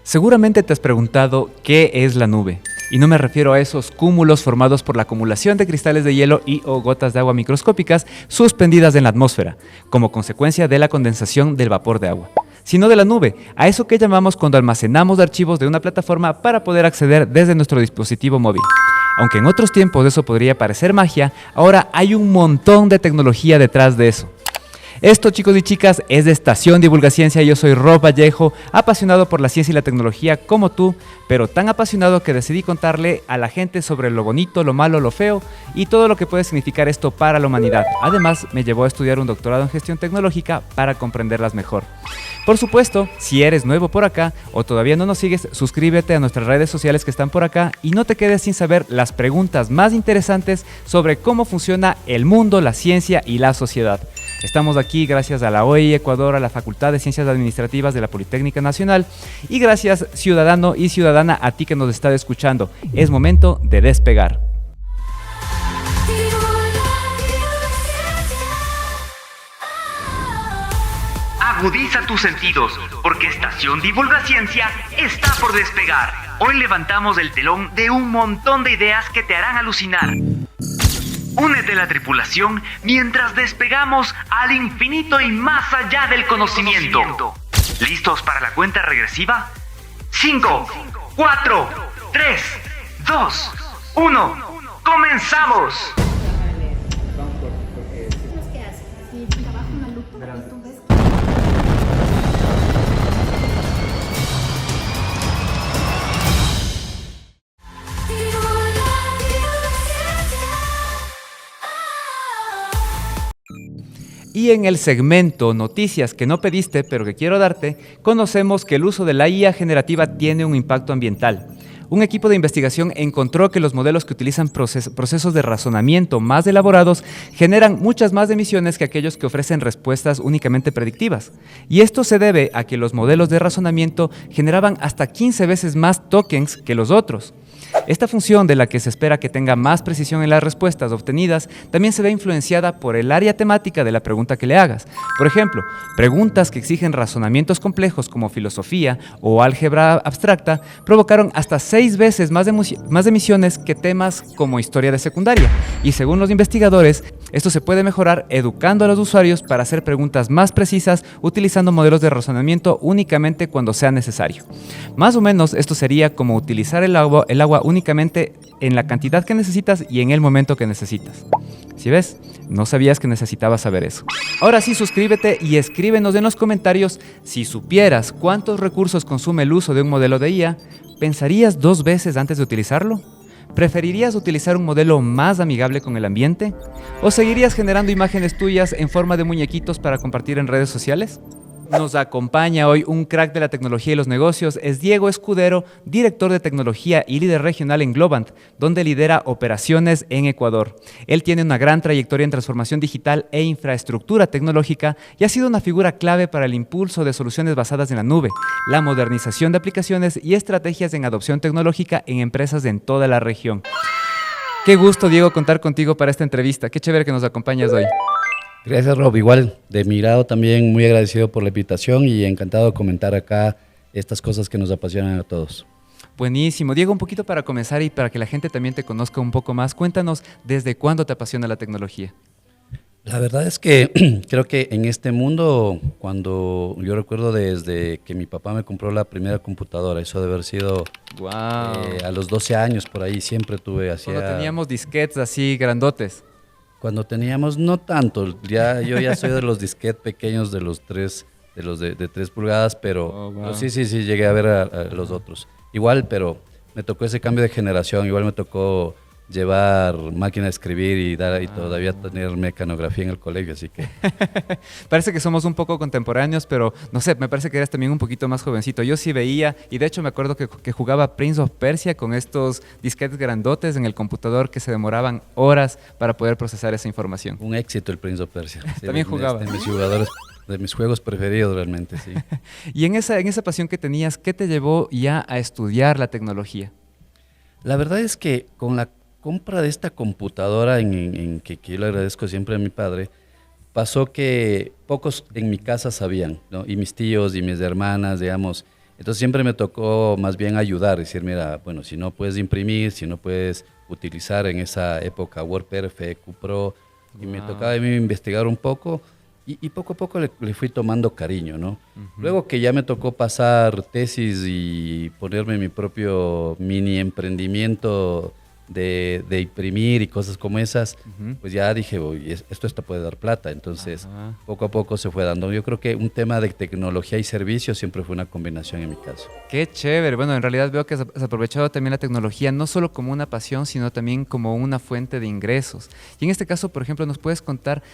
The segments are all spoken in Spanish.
Seguramente te has preguntado qué es la nube. Y no me refiero a esos cúmulos formados por la acumulación de cristales de hielo y o gotas de agua microscópicas suspendidas en la atmósfera, como consecuencia de la condensación del vapor de agua, sino de la nube, a eso que llamamos cuando almacenamos archivos de una plataforma para poder acceder desde nuestro dispositivo móvil. Aunque en otros tiempos eso podría parecer magia, ahora hay un montón de tecnología detrás de eso. Esto, chicos y chicas, es de Estación Divulgaciencia. Yo soy Rob Vallejo, apasionado por la ciencia y la tecnología como tú, pero tan apasionado que decidí contarle a la gente sobre lo bonito, lo malo, lo feo y todo lo que puede significar esto para la humanidad. Además, me llevó a estudiar un doctorado en gestión tecnológica para comprenderlas mejor. Por supuesto, si eres nuevo por acá o todavía no nos sigues, suscríbete a nuestras redes sociales que están por acá y no te quedes sin saber las preguntas más interesantes sobre cómo funciona el mundo, la ciencia y la sociedad. Estamos aquí gracias a la OEI Ecuador, a la Facultad de Ciencias Administrativas de la Politécnica Nacional y gracias, ciudadano y ciudadana, a ti que nos está escuchando. Es momento de despegar. Agudiza tus sentidos, porque Estación Divulgaciencia está por despegar. Hoy levantamos el telón de un montón de ideas que te harán alucinar. Únete a la tripulación mientras despegamos al infinito y más allá del conocimiento. ¿Listos para la cuenta regresiva? 5, 4, 3, 2, 1. ¡Comenzamos! Y en el segmento Noticias que no pediste pero que quiero darte, conocemos que el uso de la IA generativa tiene un impacto ambiental. Un equipo de investigación encontró que los modelos que utilizan procesos de razonamiento más elaborados generan muchas más emisiones que aquellos que ofrecen respuestas únicamente predictivas. Y esto se debe a que los modelos de razonamiento generaban hasta 15 veces más tokens que los otros. Esta función, de la que se espera que tenga más precisión en las respuestas obtenidas, también se ve influenciada por el área temática de la pregunta que le hagas. Por ejemplo, preguntas que exigen razonamientos complejos como filosofía o álgebra abstracta provocaron hasta 6 veces más emisiones que temas como historia de secundaria. Y según los investigadores, esto se puede mejorar educando a los usuarios para hacer preguntas más precisas utilizando modelos de razonamiento únicamente cuando sea necesario. Más o menos esto sería como utilizar el agua únicamente en la cantidad que necesitas y en el momento que necesitas. ¿Sí ves? No sabías que necesitabas saber eso. Ahora sí, suscríbete y escríbenos en los comentarios si supieras cuántos recursos consume el uso de un modelo de IA. ¿Pensarías 2 veces antes de utilizarlo? ¿Preferirías utilizar un modelo más amigable con el ambiente? ¿O seguirías generando imágenes tuyas en forma de muñequitos para compartir en redes sociales? Nos acompaña hoy un crack de la tecnología y los negocios. Es Diego Escudero, director de tecnología y líder regional en Globant, donde lidera operaciones en Ecuador. Él tiene una gran trayectoria en transformación digital e infraestructura tecnológica y ha sido una figura clave para el impulso de soluciones basadas en la nube, la modernización de aplicaciones y estrategias en adopción tecnológica en empresas en toda la región. Qué gusto, Diego, contar contigo para esta entrevista. Qué chévere que nos acompañas hoy. Gracias, Rob. Igual, de mi lado también muy agradecido por la invitación y encantado de comentar acá estas cosas que nos apasionan a todos. Buenísimo. Diego, un poquito para comenzar y para que la gente también te conozca un poco más, cuéntanos desde cuándo te apasiona la tecnología. La verdad es que creo que en este mundo, cuando yo recuerdo desde que mi papá me compró la primera computadora, eso debe haber sido Wow. A los 12 años por ahí, siempre tuve Cuando teníamos disquetes así grandotes. Cuando teníamos, no tanto, yo ya soy de los disquetes pequeños de los 3, de 3 pulgadas, pero wow. sí, llegué a ver a los otros. Igual, pero me tocó ese cambio de generación, igual me tocó llevar máquina de escribir y todavía tener mecanografía en el colegio, así que... Parece que somos un poco contemporáneos, pero no sé, me parece que eres también un poquito más jovencito. Yo sí veía, y de hecho me acuerdo que jugaba Prince of Persia con estos disquetes grandotes en el computador que se demoraban horas para poder procesar esa información. Un éxito el Prince of Persia. Sí, También jugaba. De mis juegos preferidos realmente, sí. Y en esa pasión que tenías, ¿qué te llevó ya a estudiar la tecnología? La verdad es que con la compra de esta computadora en que yo le agradezco siempre a mi padre, pasó que pocos en mi casa sabían, ¿no? Y mis tíos y mis hermanas, digamos, Entonces siempre me tocó más bien ayudar, decir, mira, bueno, si no puedes imprimir, si no puedes utilizar en esa época WordPerfect, QPro, y me tocaba a mí investigar un poco y poco a poco le fui tomando cariño, ¿no? Luego que ya me tocó pasar tesis y ponerme mi propio mini emprendimiento de imprimir y cosas como esas, pues ya dije, "Uy, esto puede dar plata". Entonces, poco a poco se fue dando. Yo creo que un tema de tecnología y servicios siempre fue una combinación en mi caso. Qué chévere. Bueno, en realidad veo que has aprovechado también la tecnología no solo como una pasión, sino también como una fuente de ingresos. Y en este caso, por ejemplo, ¿nos puedes contar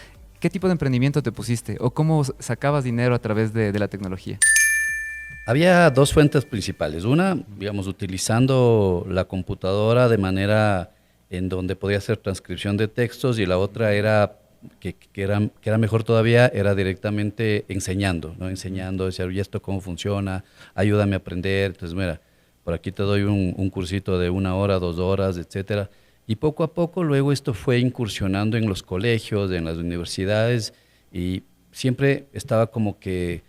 qué tipo de emprendimiento te pusiste o cómo sacabas dinero a través de la tecnología? Había dos fuentes principales. Una, digamos, utilizando la computadora de manera en donde podía hacer transcripción de textos, y la otra era, que era mejor todavía, era directamente enseñando, ¿no? Enseñando, decir, oye, ¿esto cómo funciona? Ayúdame a aprender. Entonces, mira, por aquí te doy un cursito de 1 hora, 2 horas, etcétera. Y poco a poco luego esto fue incursionando en los colegios, en las universidades, y siempre estaba como que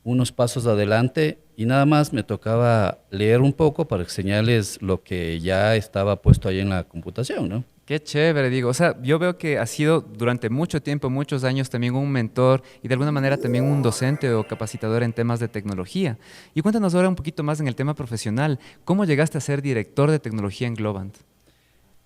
unos pasos adelante, y nada más me tocaba leer un poco para enseñarles lo que ya estaba puesto ahí en la computación, ¿no? Qué chévere, digo. O sea, yo veo que has sido durante mucho tiempo, muchos años también un mentor y de alguna manera también un docente o capacitador en temas de tecnología. Y cuéntanos ahora un poquito más en el tema profesional. ¿Cómo llegaste a ser director de tecnología en Globant?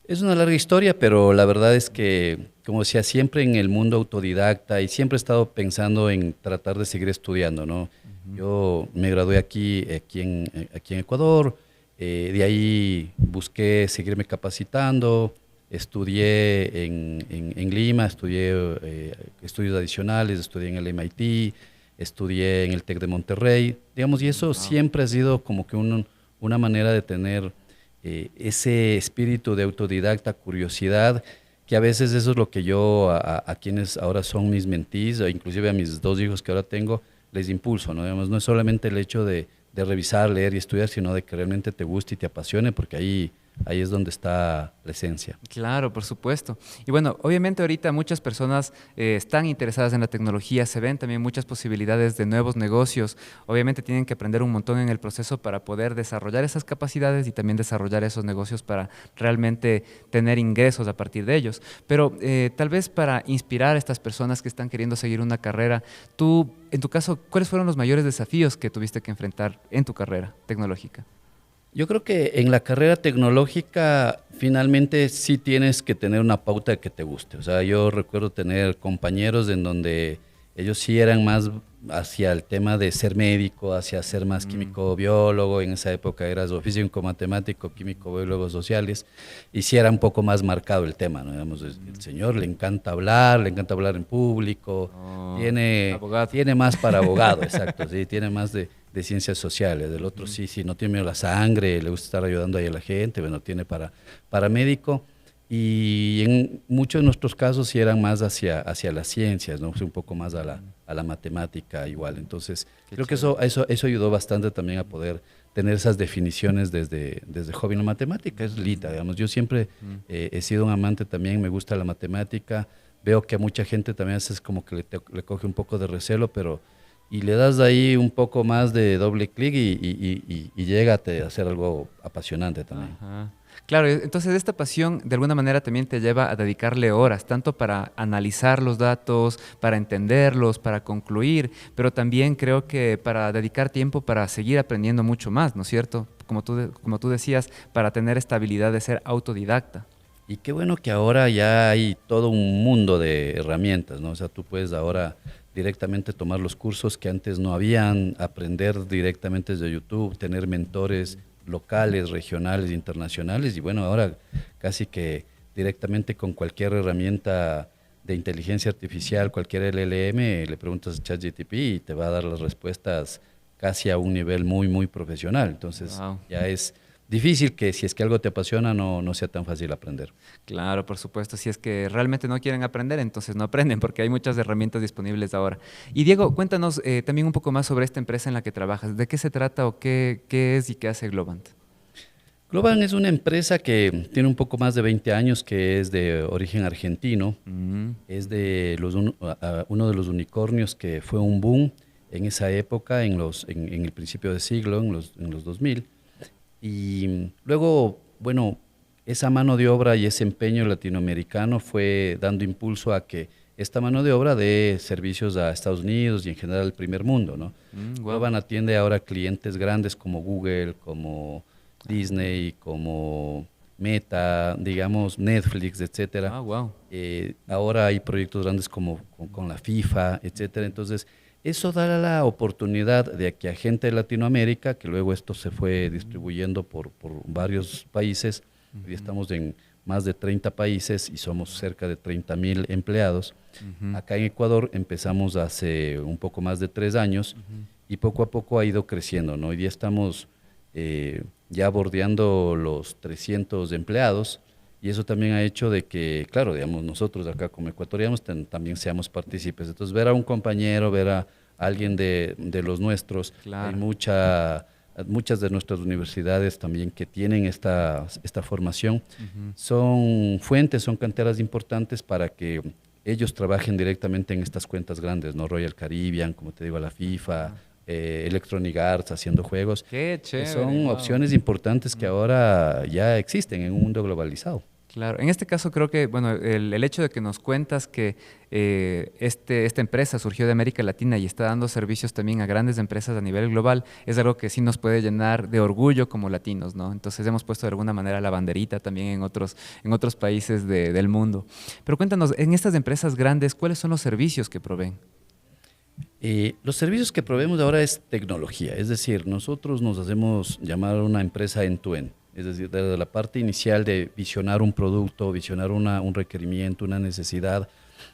Es una larga historia, pero la verdad es que, como decía, siempre en el mundo autodidacta, y siempre he estado pensando en tratar de seguir estudiando, ¿no? Yo me gradué aquí en Ecuador, de ahí busqué seguirme capacitando, estudié en Lima, estudié estudios adicionales, estudié en el MIT, estudié en el TEC de Monterrey, digamos, y eso siempre ha sido como que una manera de tener ese espíritu de autodidacta, curiosidad, que a veces eso es lo que yo a quienes ahora son mis mentees, o inclusive a mis 2 hijos que ahora tengo, les impulso, ¿no? Digamos, no es solamente el hecho de revisar, leer y estudiar, sino de que realmente te guste y te apasione, porque ahí es donde está la esencia. Claro, por supuesto. Y bueno, obviamente ahorita muchas personas están interesadas en la tecnología, se ven también muchas posibilidades de nuevos negocios. Obviamente tienen que aprender un montón en el proceso para poder desarrollar esas capacidades y también desarrollar esos negocios para realmente tener ingresos a partir de ellos. Pero tal vez para inspirar a estas personas que están queriendo seguir una carrera, tú, en tu caso, ¿cuáles fueron los mayores desafíos que tuviste que enfrentar en tu carrera tecnológica? Yo creo que en la carrera tecnológica finalmente sí tienes que tener una pauta que te guste. O sea, yo recuerdo tener compañeros en donde ellos sí eran más hacia el tema de ser médico, hacia ser más químico biólogo. En esa época eras o físico matemático, químico biólogo sociales, y sí era un poco más marcado el tema, ¿no? Digamos, el señor le encanta hablar en público, tiene más para abogado, exacto, sí, tiene más de ciencias sociales. Del otro sí, no tiene miedo a la sangre, le gusta estar ayudando ahí a la gente, bueno, tiene para médico. Y en muchos de nuestros casos sí eran más hacia las ciencias, ¿no? Un poco más a la matemática igual. Entonces, creo que eso ayudó bastante también a poder tener esas definiciones desde joven. La matemática es linda, digamos. Yo siempre he sido un amante también, me gusta la matemática. Veo que a mucha gente también es como que le coge un poco de recelo, pero y le das ahí un poco más de doble clic y llégate a hacer algo apasionante también. Ajá. Claro, entonces esta pasión de alguna manera también te lleva a dedicarle horas, tanto para analizar los datos, para entenderlos, para concluir, pero también creo que para dedicar tiempo para seguir aprendiendo mucho más, ¿no es cierto? Como tú decías, para tener esta habilidad de ser autodidacta. Y qué bueno que ahora ya hay todo un mundo de herramientas, ¿no? O sea, tú puedes ahora directamente tomar los cursos que antes no habían, aprender directamente desde YouTube, tener mentores locales, regionales, internacionales, y bueno, ahora casi que directamente con cualquier herramienta de inteligencia artificial, cualquier LLM, le preguntas a ChatGPT y te va a dar las respuestas casi a un nivel muy, muy profesional. Entonces, ya es difícil que si es que algo te apasiona no sea tan fácil aprender. Claro, por supuesto. Si es que realmente no quieren aprender, entonces no aprenden, porque hay muchas herramientas disponibles ahora. Y Diego, cuéntanos también un poco más sobre esta empresa en la que trabajas. ¿De qué se trata o qué es y qué hace Globant? Globant es una empresa que tiene un poco más de 20 años, que es de origen argentino. Es de uno de los unicornios que fue un boom en esa época, en el principio de siglo, en los 2000. Y luego, bueno, esa mano de obra y ese empeño latinoamericano fue dando impulso a que esta mano de obra dé servicios a Estados Unidos y en general al primer mundo, ¿no? Globant atiende ahora clientes grandes como Google, como Disney, como Meta, digamos, Netflix, etcétera. Ahora hay proyectos grandes como con la FIFA, etcétera. Entonces, eso da la oportunidad de que a gente de Latinoamérica, que luego esto se fue distribuyendo por varios países, hoy estamos en más de 30 países y somos cerca de 30,000 empleados. Acá en Ecuador empezamos hace un poco más de 3 años y poco a poco ha ido creciendo, ¿no? Hoy día estamos ya bordeando los 300 empleados y eso también ha hecho de que, claro, digamos, nosotros acá como ecuatorianos también seamos partícipes. Entonces, ver a un compañero, ver a alguien de los nuestros, hay muchas de nuestras universidades también que tienen esta formación, son fuentes, son canteras importantes para que ellos trabajen directamente en estas cuentas grandes, ¿no? Royal Caribbean, como te digo, la FIFA, Electronic Arts haciendo juegos. Qué chévere, son opciones importantes que ahora ya existen en un mundo globalizado. Claro, en este caso creo que, bueno, el hecho de que nos cuentas que esta empresa surgió de América Latina y está dando servicios también a grandes empresas a nivel global, es algo que sí nos puede llenar de orgullo como latinos, ¿no? Entonces hemos puesto de alguna manera la banderita también en otros países del mundo. Pero cuéntanos, en estas empresas grandes, ¿cuáles son los servicios que proveen? Los servicios que proveemos ahora es tecnología, es decir, nosotros nos hacemos llamar una empresa end-to-end. Es decir, desde la parte inicial de visionar un producto, visionar un requerimiento, una necesidad.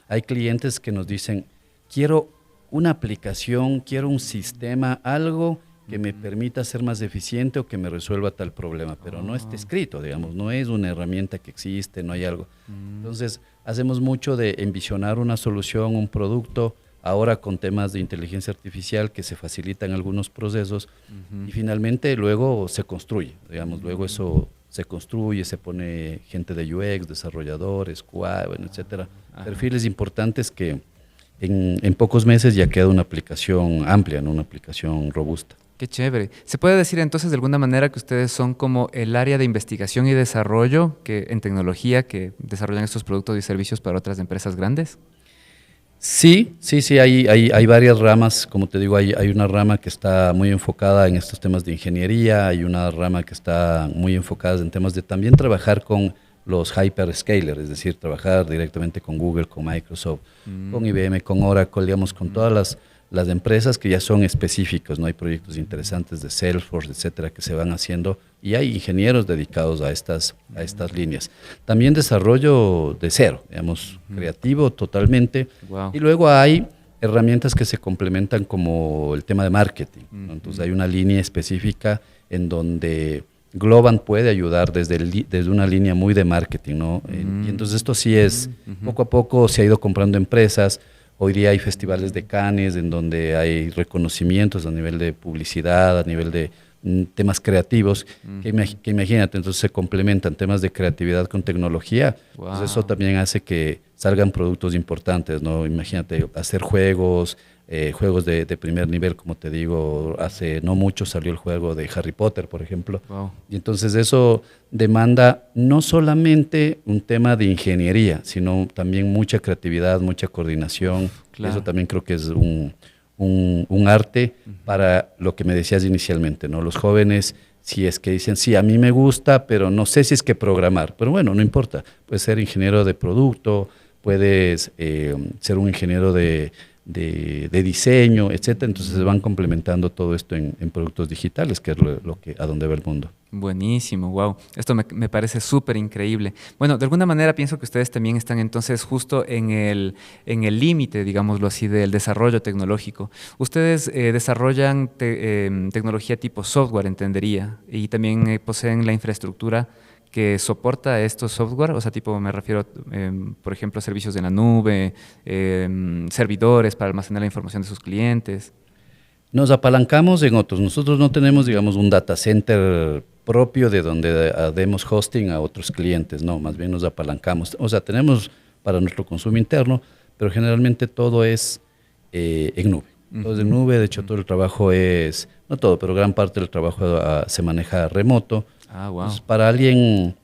Hay clientes que nos dicen, quiero una aplicación, quiero un sistema, algo que me permita ser más eficiente o que me resuelva tal problema, pero no está escrito, digamos, no es una herramienta que existe, no hay algo. Entonces, hacemos mucho de envisionar una solución, un producto, ahora con temas de inteligencia artificial que se facilitan algunos procesos y finalmente luego se construye, digamos, luego eso se construye, se pone gente de UX, desarrolladores, QA, bueno, etcétera, perfiles importantes que en pocos meses ya queda una aplicación amplia, ¿no? Una aplicación robusta. Qué chévere. ¿Se puede decir entonces de alguna manera que ustedes son como el área de investigación y desarrollo en tecnología que desarrollan estos productos y servicios para otras empresas grandes? Sí, hay varias ramas, como te digo, hay una rama que está muy enfocada en estos temas de ingeniería, hay una rama que está muy enfocada en temas de también trabajar con los hyperscalers, es decir, trabajar directamente con Google, con Microsoft, con IBM, con Oracle, digamos, con todas las empresas que ya son específicas, ¿no? Hay proyectos interesantes de Salesforce, etcétera, que se van haciendo y hay ingenieros dedicados a estas líneas. También desarrollo de cero, digamos, creativo totalmente. Wow. Y luego hay herramientas que se complementan como el tema de marketing, ¿no? Entonces hay una línea específica en donde Globant puede ayudar desde una línea muy de marketing, ¿no? Y entonces esto sí es, poco a poco se ha ido comprando empresas. Hoy día hay festivales de Cannes en donde hay reconocimientos a nivel de publicidad, a nivel de temas creativos, que imagínate, entonces se complementan temas de creatividad con tecnología, wow. Entonces eso también hace que salgan productos importantes, ¿no? Imagínate, hacer juegos de primer nivel, como te digo, hace no mucho salió el juego de Harry Potter, por ejemplo, wow. Y entonces eso demanda no solamente un tema de ingeniería, sino también mucha creatividad, mucha coordinación, claro. Eso también creo que es un arte para lo que me decías inicialmente, ¿no? Los jóvenes, si es que dicen, sí, a mí me gusta, pero no sé si es que programar, pero bueno, no importa, puedes ser ingeniero de producto, puedes ser un ingeniero de diseño, etcétera. Entonces se van complementando todo esto en productos digitales, que es a donde va el mundo. Buenísimo, wow. Esto me parece súper increíble. Bueno, de alguna manera pienso que ustedes también están entonces justo en el límite, digámoslo así, del desarrollo tecnológico. Ustedes desarrollan tecnología tipo software, entendería, y también poseen la infraestructura que soporta estos software, o sea, tipo me refiero, por ejemplo, a servicios en la nube, servidores para almacenar la información de sus clientes. Nos apalancamos en otros. Nosotros no tenemos, digamos, un data center propio de donde demos hosting a otros clientes, no, más bien nos apalancamos. O sea, tenemos para nuestro consumo interno, pero generalmente todo es en nube. Todo es en nube, de hecho todo el trabajo es, no todo, pero gran parte del trabajo se maneja remoto. Ah, wow. Entonces, para alguien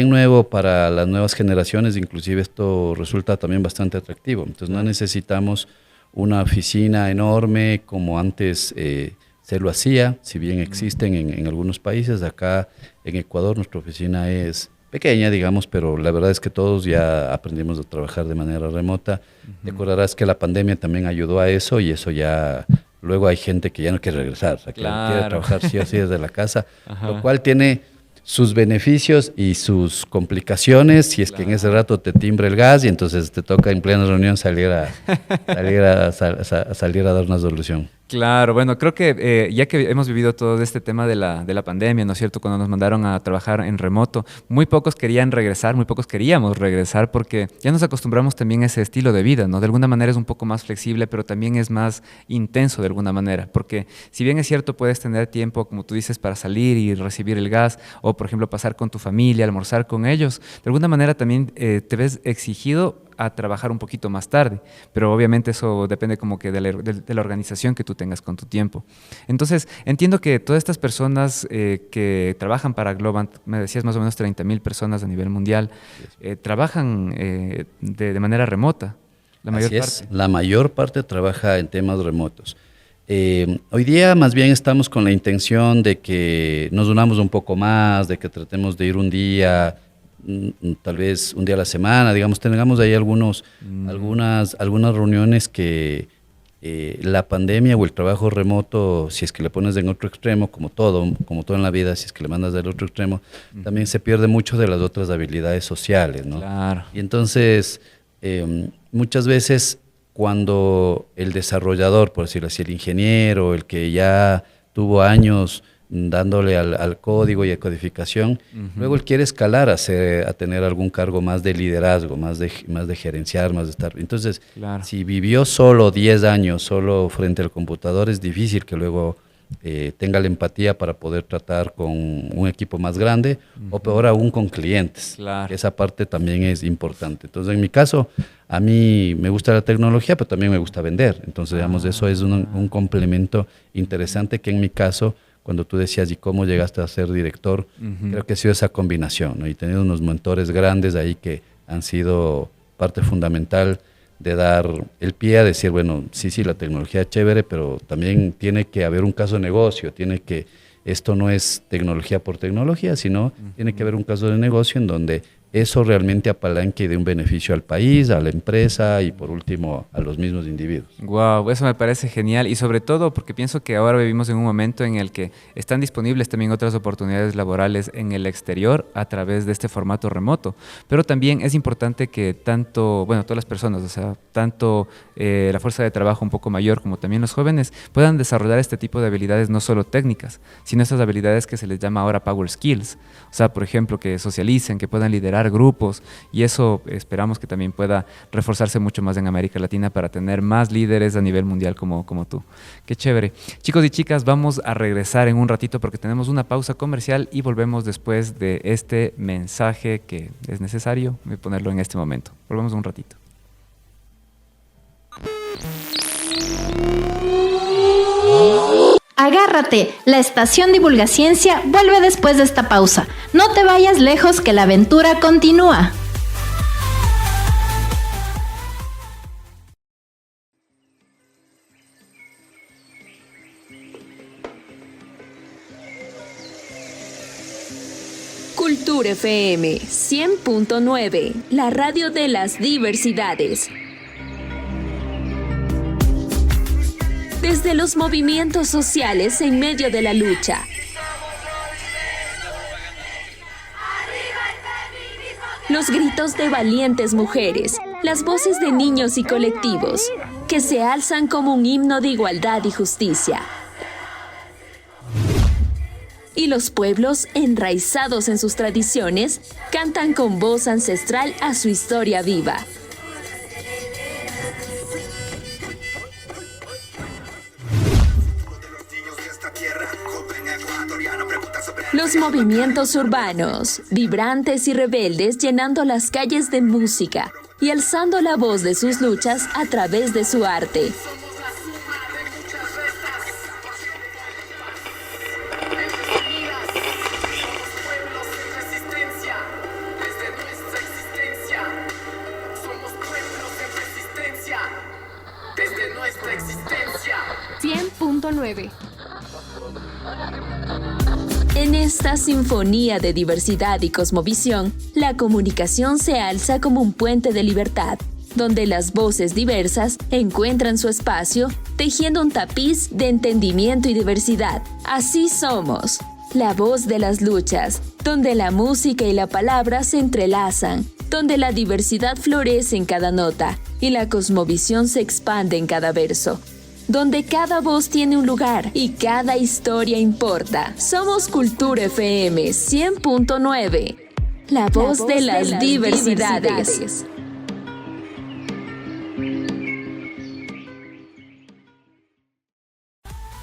nuevo, para las nuevas generaciones, inclusive esto resulta también bastante atractivo. Entonces no necesitamos una oficina enorme como antes se lo hacía, si bien existen en algunos países. Acá en Ecuador nuestra oficina es pequeña, digamos, pero la verdad es que todos ya aprendimos a trabajar de manera remota. Te acordarás que la pandemia también ayudó a eso y eso ya, luego hay gente que ya no quiere regresar, o sea, que quiere trabajar sí o sí desde la casa, lo cual tiene sus beneficios y sus complicaciones, si es que en ese rato te timbra el gas y entonces te toca en plena reunión salir a dar una solución. Claro, bueno, creo que ya que hemos vivido todo este tema de la pandemia, ¿no es cierto? Cuando nos mandaron a trabajar en remoto, muy pocos querían regresar, muy pocos queríamos regresar porque ya nos acostumbramos también a ese estilo de vida, ¿no? De alguna manera es un poco más flexible, pero también es más intenso de alguna manera, porque si bien es cierto puedes tener tiempo, como tú dices, para salir y recibir el gas, o por ejemplo pasar con tu familia, almorzar con ellos, de alguna manera también te ves exigido a trabajar un poquito más tarde, pero obviamente eso depende como que de la organización que tú tengas con tu tiempo. Entonces, entiendo que todas estas personas que trabajan para Globant, me decías más o menos 30,000 personas a nivel mundial, trabajan de manera remota, la mayor parte. La mayor parte trabaja en temas remotos. Hoy día más bien estamos con la intención de que nos unamos un poco más, de que tratemos de ir un día, tal vez un día a la semana, digamos, tengamos ahí algunas reuniones que la pandemia o el trabajo remoto, si es que le pones en otro extremo, como todo en la vida, si es que le mandas del otro extremo, también se pierde mucho de las otras habilidades sociales, ¿no? Claro. Y entonces, muchas veces cuando el desarrollador, por decirlo así, el ingeniero, el que ya tuvo años dándole al código y a codificación, luego él quiere escalar a tener algún cargo más de liderazgo, más de gerenciar, más de estar. Entonces, si vivió solo 10 años, solo frente al computador, es difícil que luego tenga la empatía para poder tratar con un equipo más grande o peor aún con clientes. Claro. Esa parte también es importante. Entonces, en mi caso, a mí me gusta la tecnología, pero también me gusta vender. Entonces, digamos, eso es un complemento interesante que en mi caso, cuando tú decías, ¿y cómo llegaste a ser director? Creo que ha sido esa combinación, ¿no? Y he tenido unos mentores grandes ahí que han sido parte fundamental de dar el pie a decir, bueno, sí, la tecnología es chévere, pero también tiene que haber un caso de negocio, esto no es tecnología por tecnología, sino tiene que haber un caso de negocio en donde eso realmente apalanque y dé un beneficio al país, a la empresa y por último a los mismos individuos. Wow, eso me parece genial y sobre todo porque pienso que ahora vivimos en un momento en el que están disponibles también otras oportunidades laborales en el exterior a través de este formato remoto, pero también es importante que todas las personas, o sea, tanto la fuerza de trabajo un poco mayor como también los jóvenes puedan desarrollar este tipo de habilidades no solo técnicas, sino estas habilidades que se les llama ahora power skills, o sea, por ejemplo, que socialicen, que puedan liderar grupos y eso esperamos que también pueda reforzarse mucho más en América Latina para tener más líderes a nivel mundial como tú. Qué chévere. Chicos y chicas, vamos a regresar en un ratito porque tenemos una pausa comercial y volvemos después de este mensaje que es necesario ponerlo en este momento. Volvemos un ratito. Agárrate, la estación Divulgaciencia vuelve después de esta pausa. No te vayas lejos que la aventura continúa. Cultura FM 100.9, la radio de las diversidades. Desde los movimientos sociales en medio de la lucha. Los gritos de valientes mujeres, las voces de niños y colectivos, que se alzan como un himno de igualdad y justicia. Y los pueblos, enraizados en sus tradiciones, cantan con voz ancestral a su historia viva. Los movimientos urbanos, vibrantes y rebeldes, llenando las calles de música y alzando la voz de sus luchas a través de su arte. 100.9. En esta sinfonía de diversidad y cosmovisión, la comunicación se alza como un puente de libertad, donde las voces diversas encuentran su espacio, tejiendo un tapiz de entendimiento y diversidad. Así somos, la voz de las luchas, donde la música y la palabra se entrelazan, donde la diversidad florece en cada nota y la cosmovisión se expande en cada verso, donde cada voz tiene un lugar y cada historia importa. Somos Cultura FM 100.9, la voz de las diversidades.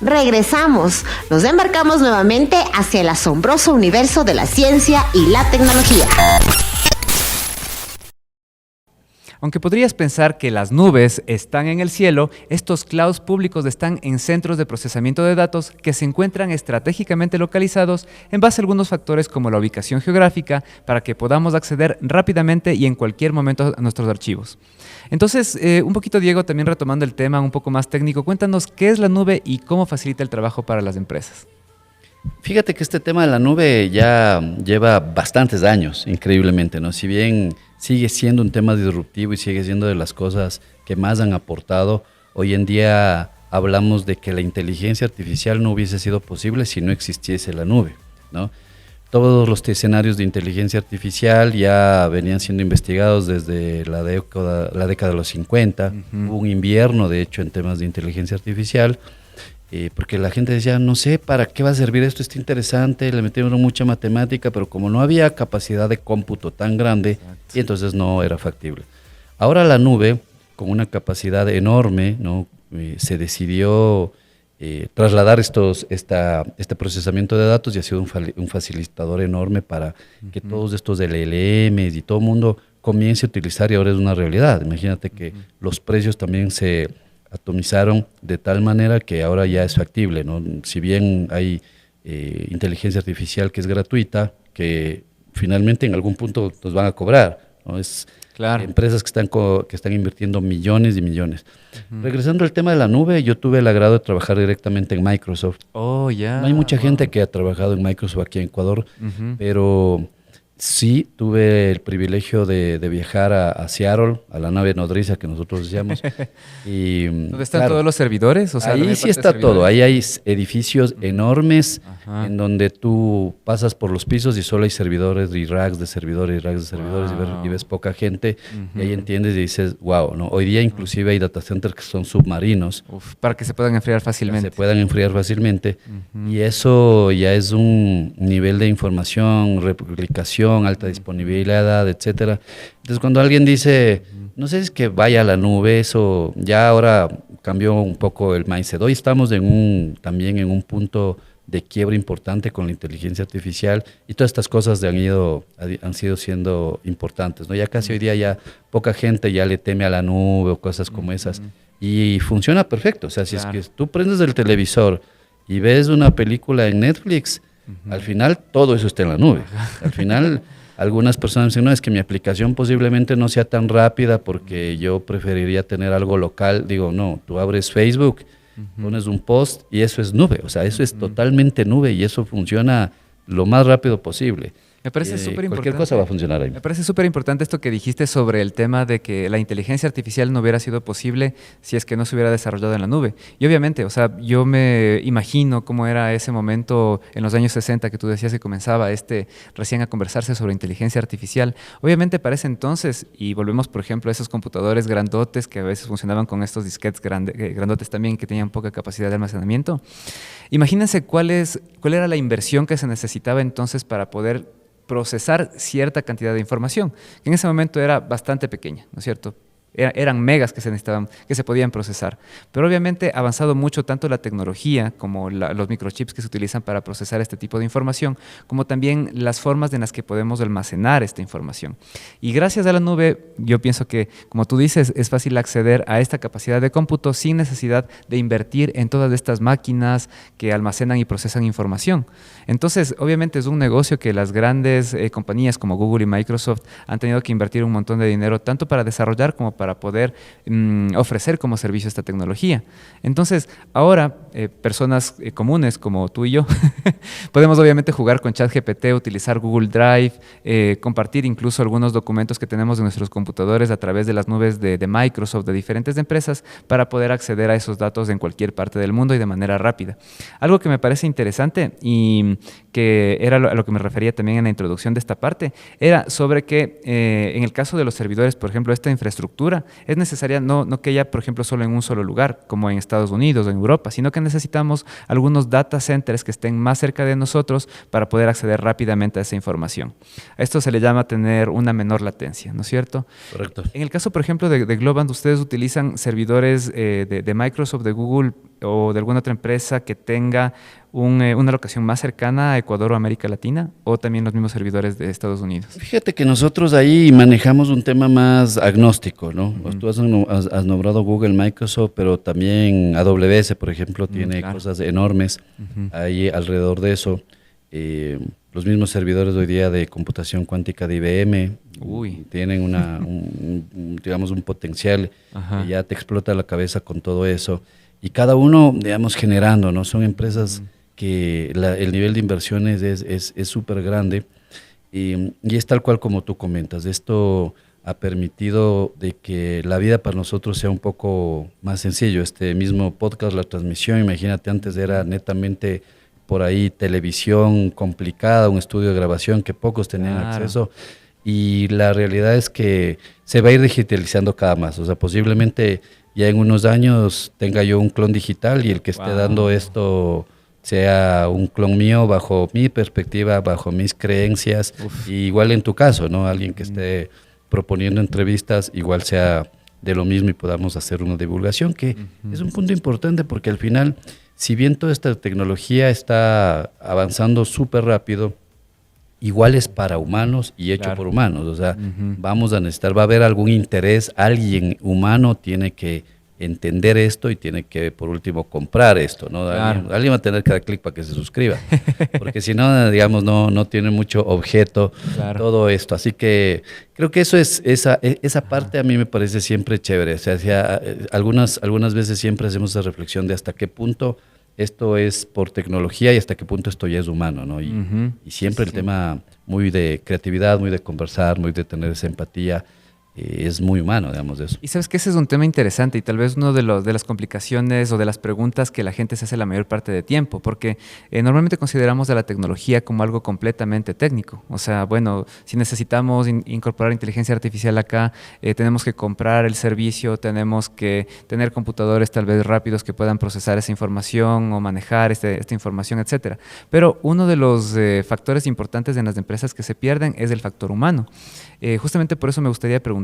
Regresamos, nos embarcamos nuevamente hacia el asombroso universo de la ciencia y la tecnología. Aunque podrías pensar que las nubes están en el cielo, estos clouds públicos están en centros de procesamiento de datos que se encuentran estratégicamente localizados en base a algunos factores como la ubicación geográfica para que podamos acceder rápidamente y en cualquier momento a nuestros archivos. Entonces, un poquito, Diego, también retomando el tema un poco más técnico, cuéntanos qué es la nube y cómo facilita el trabajo para las empresas. Fíjate que este tema de la nube ya lleva bastantes años, increíblemente, ¿no? Si bien sigue siendo un tema disruptivo y sigue siendo de las cosas que más han aportado, hoy en día hablamos de que la inteligencia artificial no hubiese sido posible si no existiese la nube, ¿no? Todos los escenarios de inteligencia artificial ya venían siendo investigados desde la década de los 50. Hubo un invierno, de hecho, en temas de inteligencia artificial, porque la gente decía, no sé, ¿para qué va a servir esto? Está interesante, le metieron mucha matemática, pero como no había capacidad de cómputo tan grande, y entonces no era factible. Ahora la nube, con una capacidad enorme, ¿no? Se decidió trasladar este procesamiento de datos y ha sido un facilitador enorme para que todos estos LLMs y todo el mundo comience a utilizar, y ahora es una realidad. Imagínate que los precios también se atomizaron de tal manera que ahora ya es factible, ¿no? Si bien hay inteligencia artificial que es gratuita, que finalmente en algún punto nos van a cobrar, ¿no? Es Claro. Empresas que están invirtiendo millones y millones. Regresando al tema de la nube, yo tuve el agrado de trabajar directamente en Microsoft. Oh, ya. No hay mucha gente que ha trabajado en Microsoft aquí en Ecuador, pero sí tuve el privilegio de viajar a Seattle, a la nave nodriza que nosotros decíamos. Y, ¿Dónde están todos los servidores? O sea, ahí sí está todo. Ahí hay edificios enormes en donde tú pasas por los pisos y solo hay servidores y racks de servidores y racks de servidores y ves poca gente. Y ahí entiendes y dices, wow, ¿no? Hoy día inclusive hay data centers que son submarinos. Para que se puedan enfriar fácilmente. Y eso ya es un nivel de información, replicación, alta disponibilidad, etcétera. Entonces, cuando alguien dice, no sé, es que vaya a la nube, eso ya ahora cambió un poco el mindset. Hoy estamos también en un punto de quiebra importante con la inteligencia artificial y todas estas cosas han sido siendo importantes, ¿no? Ya casi hoy día ya poca gente ya le teme a la nube o cosas como esas. Y funciona perfecto. O sea, si es que tú prendes el televisor y ves una película en Netflix, al final todo eso está en la nube. Al final algunas personas dicen, no, es que mi aplicación posiblemente no sea tan rápida porque yo preferiría tener algo local. Digo, no, tú abres Facebook, pones un post y eso es nube. O sea, eso es totalmente nube y eso funciona lo más rápido posible. Me parece súper importante. Cualquier cosa va a funcionar ahí. Me parece súper importante esto que dijiste sobre el tema de que la inteligencia artificial no hubiera sido posible si es que no se hubiera desarrollado en la nube. Y obviamente, o sea, yo me imagino cómo era ese momento en los años 60 que tú decías que comenzaba recién a conversarse sobre inteligencia artificial. Obviamente para ese entonces, y volvemos por ejemplo a esos computadores grandotes que a veces funcionaban con estos disquetes grandotes también que tenían poca capacidad de almacenamiento. Imagínense cuál era la inversión que se necesitaba entonces para poder procesar cierta cantidad de información, que en ese momento era bastante pequeña, ¿no es cierto? Eran megas que se podían procesar. Pero obviamente ha avanzado mucho tanto la tecnología como los microchips que se utilizan para procesar este tipo de información, como también las formas en las que podemos almacenar esta información. Y gracias a la nube, yo pienso que, como tú dices, es fácil acceder a esta capacidad de cómputo sin necesidad de invertir en todas estas máquinas que almacenan y procesan información. Entonces, obviamente es un negocio que las grandes compañías como Google y Microsoft han tenido que invertir un montón de dinero, tanto para desarrollar como para poder ofrecer como servicio esta tecnología. Entonces, ahora, personas comunes como tú y yo, podemos obviamente jugar con ChatGPT, utilizar Google Drive, compartir incluso algunos documentos que tenemos de nuestros computadores a través de las nubes de Microsoft, de diferentes empresas, para poder acceder a esos datos en cualquier parte del mundo y de manera rápida. Algo que me parece interesante y que era a lo que me refería también en la introducción de esta parte, era sobre que en el caso de los servidores, por ejemplo, esta infraestructura es necesaria no que haya, por ejemplo, solo en un solo lugar, como en Estados Unidos o en Europa, sino que necesitamos algunos data centers que estén más cerca de nosotros para poder acceder rápidamente a esa información. A esto se le llama tener una menor latencia, ¿no es cierto? Correcto. En el caso, por ejemplo, de Globant, ¿ustedes utilizan servidores de Microsoft, de Google o de alguna otra empresa que tenga una locación más cercana a Ecuador o América Latina, o también los mismos servidores de Estados Unidos? Fíjate que nosotros ahí manejamos un tema más agnóstico, ¿no? Tú has nombrado Google, Microsoft, pero también AWS, por ejemplo, tiene claro. cosas enormes ahí alrededor de eso. Los mismos servidores hoy día de computación cuántica de IBM tienen digamos, un potencial que ya te explota la cabeza con todo eso. Y cada uno, digamos, generando, ¿no? Son empresas que el nivel de inversiones es súper grande y es tal cual como tú comentas. Esto ha permitido de que la vida para nosotros sea un poco más sencillo. Este mismo podcast, la transmisión, imagínate, antes era netamente por ahí televisión complicada, un estudio de grabación que pocos tenían acceso, y la realidad es que se va a ir digitalizando cada más. O sea, posiblemente ya en unos años tenga yo un clon digital y el que esté dando esto sea un clon mío bajo mi perspectiva, bajo mis creencias. Y igual en tu caso, ¿no? Alguien que esté proponiendo entrevistas, igual sea de lo mismo y podamos hacer una divulgación, que es un punto importante porque al final, si bien toda esta tecnología está avanzando súper rápido, igual es para humanos y hecho por humanos. O sea, vamos a necesitar, va a haber algún interés, alguien humano tiene que entender esto y tiene que, por último, comprar esto, ¿no? Alguien va a tener que dar clic para que se suscriba, porque si no, digamos, no tiene mucho objeto todo esto. Así que creo que eso es, esa parte a mí me parece siempre chévere. O sea, algunas veces siempre hacemos esa reflexión de hasta qué punto esto es por tecnología y hasta qué punto esto ya es humano, ¿no? Y siempre el tema muy de creatividad, muy de conversar, muy de tener esa empatía, es muy humano, digamos, de eso. Y sabes que ese es un tema interesante y tal vez uno de las complicaciones o de las preguntas que la gente se hace la mayor parte de tiempo, porque normalmente consideramos a la tecnología como algo completamente técnico. O sea, bueno, si necesitamos incorporar inteligencia artificial acá, tenemos que comprar el servicio, tenemos que tener computadores tal vez rápidos que puedan procesar esa información o manejar esta información, etcétera. Pero uno de los factores importantes en las empresas que se pierden es el factor humano. Justamente por eso me gustaría preguntarte,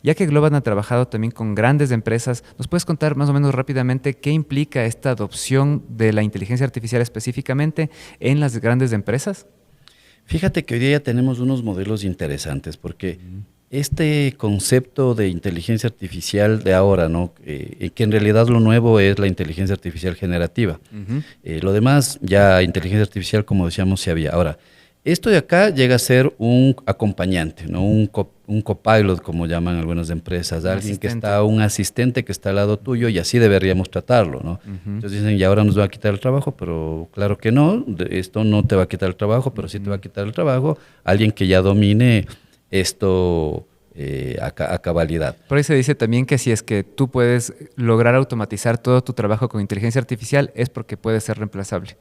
ya que Globant ha trabajado también con grandes empresas, ¿nos puedes contar más o menos rápidamente qué implica esta adopción de la inteligencia artificial específicamente en las grandes empresas? Fíjate que hoy día ya tenemos unos modelos interesantes, porque este concepto de inteligencia artificial de ahora, ¿no? Que en realidad lo nuevo es la inteligencia artificial generativa. Lo demás, ya inteligencia artificial, como decíamos, sí había. Ahora, esto de acá llega a ser un acompañante, ¿no? Un copilot, como llaman algunas empresas, alguien que está, un asistente que está al lado tuyo, y así deberíamos tratarlo, ¿no? Entonces dicen, y ahora nos va a quitar el trabajo, pero claro que no, esto no te va a quitar el trabajo, pero sí te va a quitar el trabajo alguien que ya domine esto a cabalidad. Por ahí se dice también que si es que tú puedes lograr automatizar todo tu trabajo con inteligencia artificial es porque puede ser reemplazable.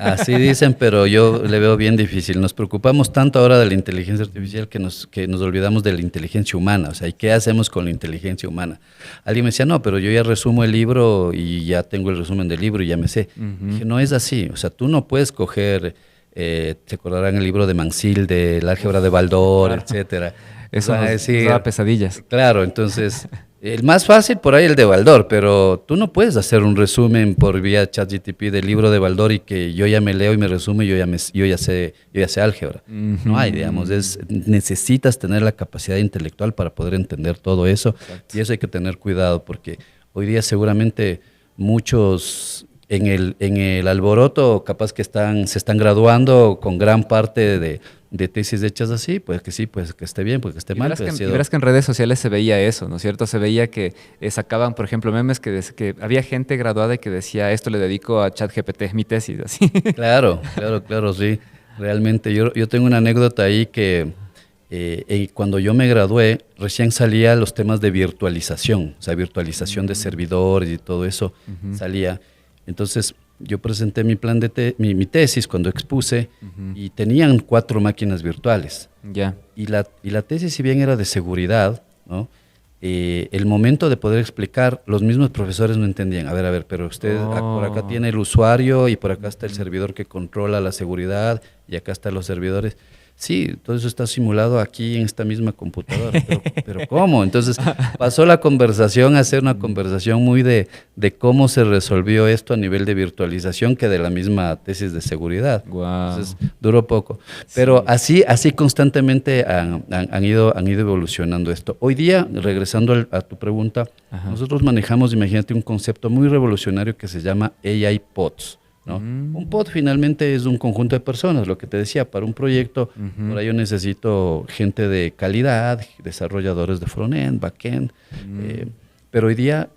Así dicen, pero yo le veo bien difícil. Nos preocupamos tanto ahora de la inteligencia artificial que nos olvidamos de la inteligencia humana. O sea, ¿y qué hacemos con la inteligencia humana? Alguien me decía, no, pero yo ya resumo el libro y ya tengo el resumen del libro y ya me sé. Dije, no es así. O sea, tú no puedes coger, se acordarán el libro de Mansil, del álgebra de Baldor, etcétera. Eso nos da pesadillas. Claro, entonces, el más fácil por ahí el de Baldor, pero tú no puedes hacer un resumen por vía ChatGPT del libro de Baldor y que yo ya me leo y me resume y yo ya sé álgebra. No hay, digamos, necesitas tener la capacidad intelectual para poder entender todo eso. Exacto. Y eso hay que tener cuidado porque hoy día seguramente muchos en el alboroto capaz que se están graduando con gran parte de de tesis hechas así, pues que sí, pues que esté bien, pues que esté mal. Y verás que en redes sociales se veía eso, ¿no es cierto? Se veía que sacaban, por ejemplo, memes que había gente graduada y que decía, esto le dedico a ChatGPT, mi tesis, así. Claro, sí. Realmente, yo tengo una anécdota ahí que cuando yo me gradué, recién salía los temas de virtualización, o sea, virtualización de servidores y todo eso salía. Entonces, yo presenté mi plan de mi tesis cuando expuse y tenían 4 máquinas virtuales. Ya. Y la tesis, si bien era de seguridad, ¿no? El momento de poder explicar, los mismos profesores no entendían. A ver, pero usted por acá tiene el usuario y por acá está el servidor que controla la seguridad y acá están los servidores. Sí, todo eso está simulado aquí en esta misma computadora, pero ¿cómo? Entonces pasó la conversación a ser una conversación muy de cómo se resolvió esto a nivel de virtualización que de la misma tesis de seguridad. Wow. Entonces duró poco. Pero así constantemente han ido evolucionando esto. Hoy día, regresando a tu pregunta, nosotros manejamos, imagínate, un concepto muy revolucionario que se llama AI Pods. ¿no? Un pod finalmente es un conjunto de personas, lo que te decía, para un proyecto, por ahí yo necesito gente de calidad, desarrolladores de front-end, back-end, pero hoy día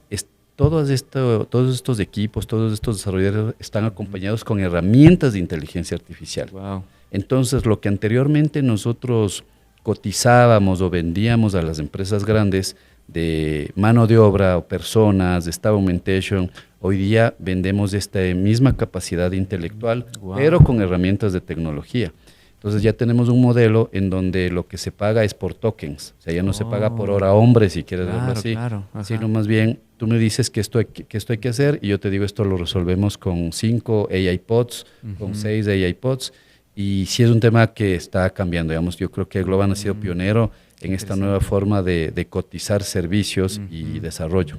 todos estos equipos, todos estos desarrolladores están acompañados con herramientas de inteligencia artificial. Wow. Entonces, lo que anteriormente nosotros cotizábamos o vendíamos a las empresas grandes de mano de obra o personas, de staff augmentation, hoy día vendemos esta misma capacidad intelectual, pero con herramientas de tecnología. Entonces ya tenemos un modelo en donde lo que se paga es por tokens, o sea, ya no se paga por hora hombre, si quieres verlo así, sino más bien tú me dices que esto hay que hacer y yo te digo esto lo resolvemos con 5 AI Pods, con 6 AI Pods, y sí es un tema que está cambiando, digamos, yo creo que Globant ha sido pionero en esta nueva forma de cotizar servicios y desarrollo.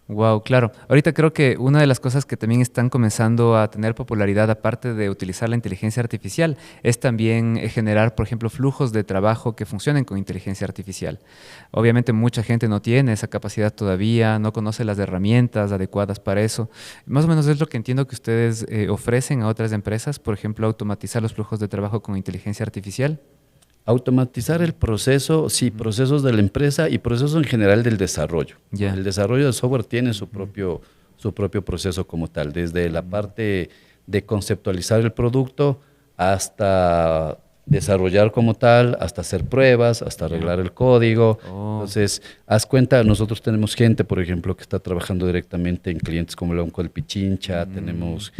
Wow, claro. Ahorita creo que una de las cosas que también están comenzando a tener popularidad, aparte de utilizar la inteligencia artificial, es también generar, por ejemplo, flujos de trabajo que funcionen con inteligencia artificial. Obviamente mucha gente no tiene esa capacidad todavía, no conoce las herramientas adecuadas para eso. Más o menos es lo que entiendo que ustedes ofrecen a otras empresas, por ejemplo, automatizar los flujos de trabajo con inteligencia artificial. Automatizar el proceso, sí, procesos de la empresa y procesos en general del desarrollo. Yeah. El desarrollo de software tiene su propio proceso como tal, desde la parte de conceptualizar el producto hasta desarrollar como tal, hasta hacer pruebas, hasta arreglar el código. Entonces, haz cuenta, nosotros tenemos gente, por ejemplo, que está trabajando directamente en clientes como el Banco del Pichincha, tenemos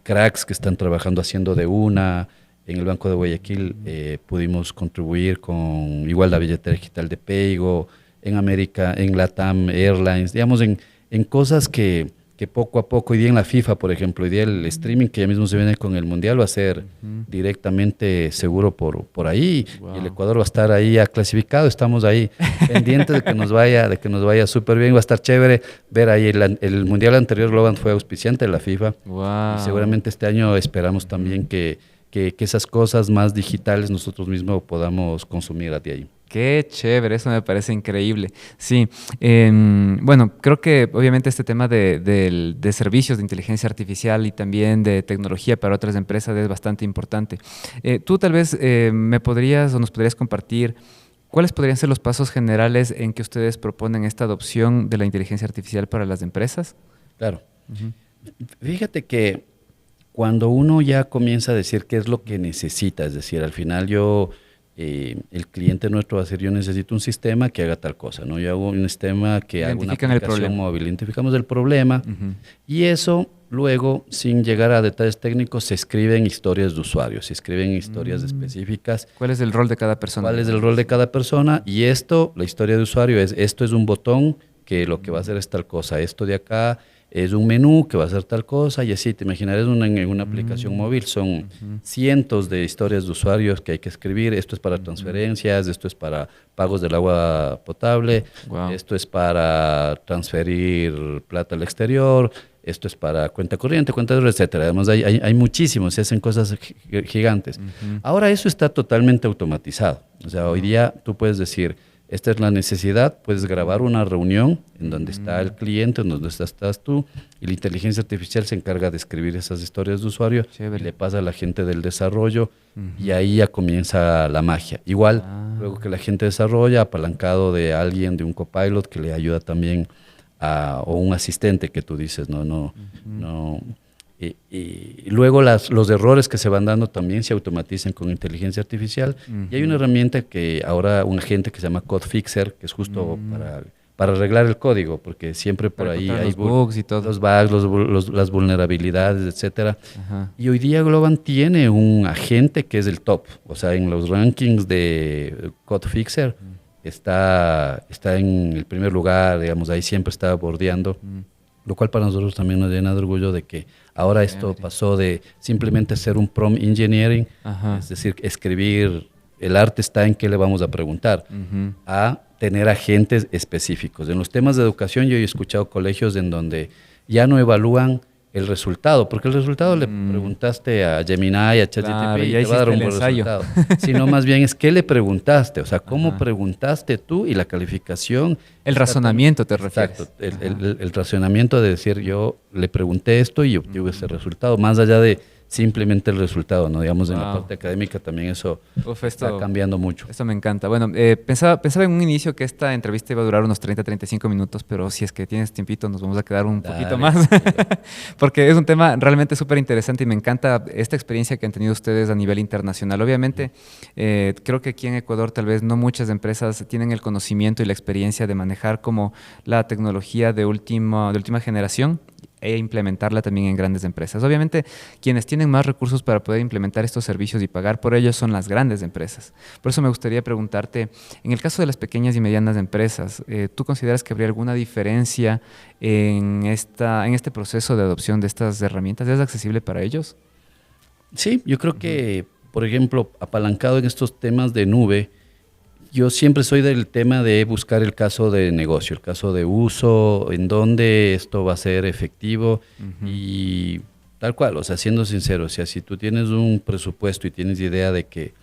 cracks que están trabajando haciendo de una. En el Banco de Guayaquil pudimos contribuir con igual la billetera digital de Paygo, en América, en LATAM Airlines, digamos, en cosas que poco a poco, hoy día en la FIFA, por ejemplo, hoy día el streaming que ya mismo se viene con el Mundial va a ser directamente seguro por ahí, y el Ecuador va a estar ahí ya clasificado, estamos ahí pendientes de que nos vaya súper bien, va a estar chévere ver ahí el Mundial anterior, Globant fue auspiciante de la FIFA, y seguramente este año esperamos también que esas cosas más digitales nosotros mismos podamos consumir de ahí. Qué chévere, eso me parece increíble. Sí, bueno, creo que obviamente este tema de servicios de inteligencia artificial y también de tecnología para otras empresas es bastante importante. Tú tal vez nos podrías compartir cuáles podrían ser los pasos generales en que ustedes proponen esta adopción de la inteligencia artificial para las empresas. Claro. Fíjate que cuando uno ya comienza a decir qué es lo que necesita, es decir, al final el cliente nuestro va a decir, yo necesito un sistema que haga tal cosa, ¿no? Yo hago un sistema que haga una aplicación móvil, identificamos el problema y eso luego, sin llegar a detalles técnicos, se escriben historias de usuarios, se escriben historias específicas. ¿Cuál es el rol de cada persona? ¿Cuál es el rol de cada persona? Y la historia de usuario esto es un botón que lo que va a hacer es tal cosa, esto de acá es un menú que va a hacer tal cosa y así, te imaginarás en una aplicación móvil, son cientos de historias de usuarios que hay que escribir, esto es para transferencias, esto es para pagos del agua potable, esto es para transferir plata al exterior, esto es para cuenta corriente, cuenta de oro, etcétera. Además hay muchísimos, se hacen cosas gigantes. Ahora eso está totalmente automatizado, o sea, hoy día tú puedes decir, esta es la necesidad, puedes grabar una reunión en donde está el cliente, en donde estás tú, y la inteligencia artificial se encarga de escribir esas historias de usuario, Chévere. y le pasa a la gente del desarrollo, y ahí ya comienza la magia. Igual, luego que la gente desarrolla, apalancado de alguien, de un copilot que le ayuda también, o un asistente que tú dices, no. Y luego los errores que se van dando también se automatizan con inteligencia artificial. Y hay una herramienta que ahora, un agente que se llama Code Fixer, que es justo para arreglar el código, porque siempre por Para ahí encontrar hay los bugs y todo. los bugs, las vulnerabilidades, etcétera. Ajá. Y hoy día Globant tiene un agente que es el top. O sea, en los rankings de Code Fixer está en el primer lugar, digamos, ahí siempre está bordeando. Lo cual para nosotros también nos llena de orgullo de que ahora esto pasó de simplemente ser un prompt engineering, es decir, escribir, el arte está en qué le vamos a preguntar, a tener agentes específicos. En los temas de educación yo he escuchado colegios en donde ya no evalúan el resultado, porque el resultado le preguntaste a Gemini, a ChatGPT, Claro, y ya te va a dar un hiciste buen el ensayo. resultado. Sino más bien es qué le preguntaste, o sea, cómo preguntaste tú y la calificación. El razonamiento te refieres. Exacto, el razonamiento de decir yo le pregunté esto y obtuve ese resultado, más allá de simplemente el resultado, ¿no? Digamos, en la parte académica también eso está cambiando mucho. Esto me encanta. Bueno, pensaba en un inicio que esta entrevista iba a durar unos 30-35 minutos, pero si es que tienes tiempito nos vamos a quedar un poquito más, porque es un tema realmente súper interesante y me encanta esta experiencia que han tenido ustedes a nivel internacional. Obviamente, creo que aquí en Ecuador tal vez no muchas empresas tienen el conocimiento y la experiencia de manejar como la tecnología de última generación e implementarla también en grandes empresas. Obviamente, quienes tienen más recursos para poder implementar estos servicios y pagar por ellos son las grandes empresas. Por eso me gustaría preguntarte, en el caso de las pequeñas y medianas empresas, ¿tú consideras que habría alguna diferencia en este proceso de adopción de estas herramientas? ¿Es accesible para ellos? Sí, yo creo que, por ejemplo, apalancado en estos temas de nube, yo siempre soy del tema de buscar el caso de negocio, el caso de uso, en dónde esto va a ser efectivo y tal cual, o sea, siendo sincero, o sea, si tú tienes un presupuesto y tienes idea de que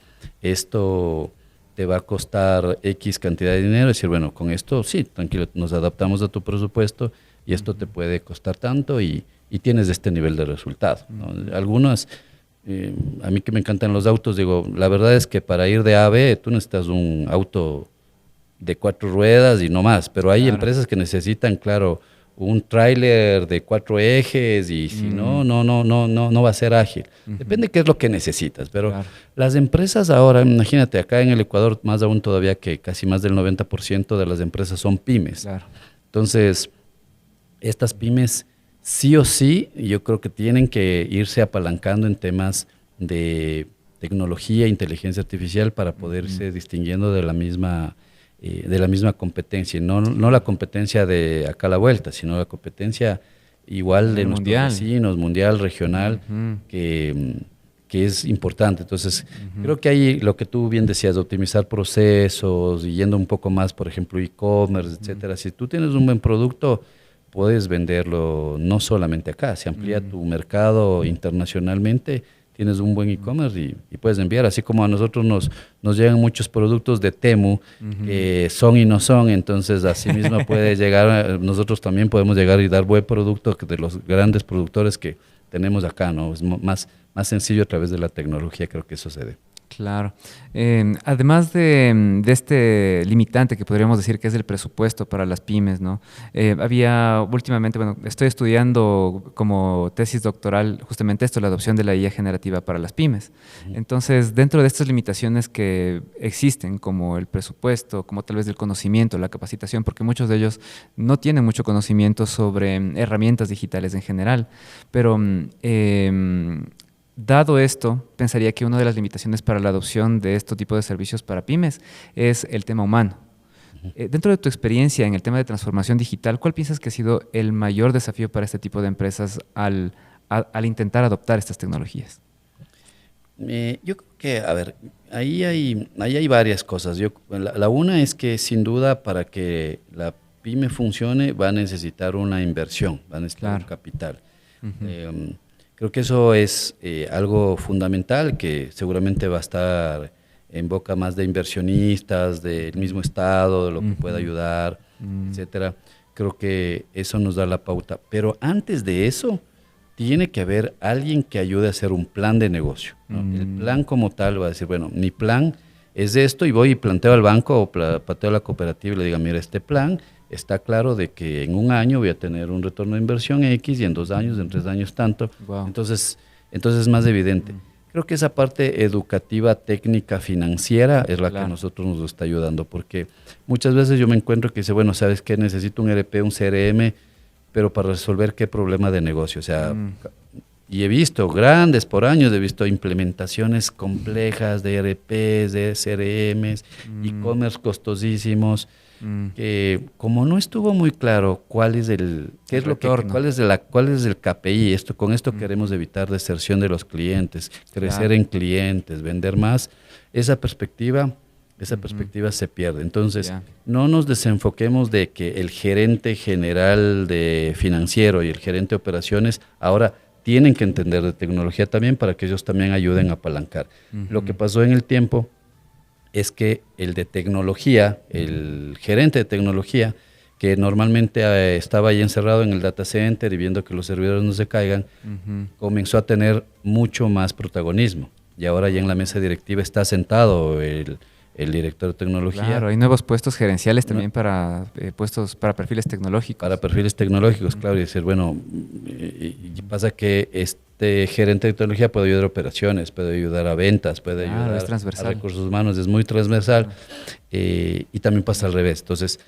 esto te va a costar X cantidad de dinero, decir, bueno, con esto sí, tranquilo, nos adaptamos a tu presupuesto y esto te puede costar tanto y tienes este nivel de resultado, ¿no? Algunas... a mí que me encantan los autos, digo, la verdad es que para ir de A a B tú necesitas un auto de 4 ruedas y no más, pero hay empresas que necesitan, claro, un tráiler de 4 ejes y si no va a ser ágil. Depende qué es lo que necesitas, pero las empresas ahora, imagínate, acá en el Ecuador, más aún todavía que casi más del 90% de las empresas son pymes. Entonces, estas pymes... sí o sí, yo creo que tienen que irse apalancando en temas de tecnología e inteligencia artificial para poderse distinguiendo de la misma competencia. No la competencia de acá a la vuelta, sino la competencia igual de nuestros vecinos, mundial, regional, que es importante. Entonces, creo que ahí lo que tú bien decías, de optimizar procesos y yendo un poco más, por ejemplo, e-commerce, etcétera. Si tú tienes un buen producto, puedes venderlo no solamente acá, se amplía tu mercado internacionalmente, tienes un buen e-commerce y puedes enviar, así como a nosotros nos llegan muchos productos de Temu que son y no son, entonces así mismo puede llegar, nosotros también podemos llegar y dar buen producto de los grandes productores que tenemos acá, ¿no? Es más sencillo a través de la tecnología, creo que eso se dé. Claro. Además de este limitante que podríamos decir que es el presupuesto para las pymes, ¿no? Había últimamente, estoy estudiando como tesis doctoral justamente esto, la adopción de la IA generativa para las pymes. Entonces, dentro de estas limitaciones que existen, como el presupuesto, como tal vez el conocimiento, la capacitación, porque muchos de ellos no tienen mucho conocimiento sobre herramientas digitales en general, pero... dado esto, pensaría que una de las limitaciones para la adopción de este tipo de servicios para pymes es el tema humano. Dentro de tu experiencia en el tema de transformación digital, ¿cuál piensas que ha sido el mayor desafío para este tipo de empresas al intentar adoptar estas tecnologías? Yo creo que, a ver, ahí hay varias cosas. La una es que sin duda para que la pyme funcione va a necesitar una inversión, va a necesitar un capital. Creo que eso es algo fundamental que seguramente va a estar en boca más de inversionistas, del mismo Estado, de lo que pueda ayudar, etcétera. Creo que eso nos da la pauta. Pero antes de eso, tiene que haber alguien que ayude a hacer un plan de negocio, ¿no? El plan como tal va a decir, bueno, mi plan es esto, y voy y planteo al banco o planteo a la cooperativa y le digo, mira, este plan está claro de que en un año voy a tener un retorno de inversión X y en 2 años, en 3 años tanto. Wow. Entonces es más evidente. Creo que esa parte educativa, técnica, financiera es la que a nosotros nos está ayudando, porque muchas veces yo me encuentro que dice, bueno, ¿sabes qué? Necesito un ERP, un CRM, pero para resolver qué problema de negocio. O sea, y he visto grandes por años, he visto implementaciones complejas de ERPs, de CRMs, e-commerce costosísimos, que como no estuvo muy claro cuál es cuál es el KPI, con esto queremos evitar deserción de los clientes, crecer en clientes, vender más, esa perspectiva se pierde. Entonces, no nos desenfoquemos de que el gerente general de financiero y el gerente de operaciones ahora tienen que entender de tecnología también para que ellos también ayuden a apalancar. Lo que pasó en el tiempo es que el de tecnología, el gerente de tecnología, que normalmente estaba ahí encerrado en el data center y viendo que los servidores no se caigan, comenzó a tener mucho más protagonismo. Y ahora ya en la mesa directiva está sentado el director de tecnología. Claro, hay nuevos puestos gerenciales también para puestos para perfiles tecnológicos. Para perfiles tecnológicos, claro, y decir, bueno, y pasa que este gerente de tecnología puede ayudar a operaciones, puede ayudar a ventas, puede ayudar a recursos humanos, es muy transversal, y también pasa al revés. Entonces,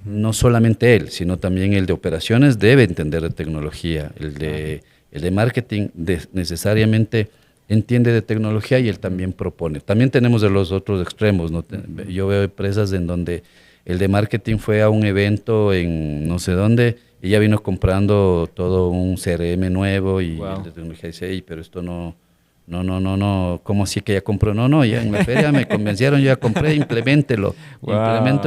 no solamente él, sino también el de operaciones debe entender de tecnología, el de marketing necesariamente entiende de tecnología y él también propone. También tenemos de los otros extremos, ¿no? Yo veo empresas en donde el de marketing fue a un evento en no sé dónde y ya vino comprando todo un CRM nuevo y el de tecnología dice, pero esto no, ¿cómo así que ya compró? No, ya en la feria me convencieron, yo ya compré, impleméntelo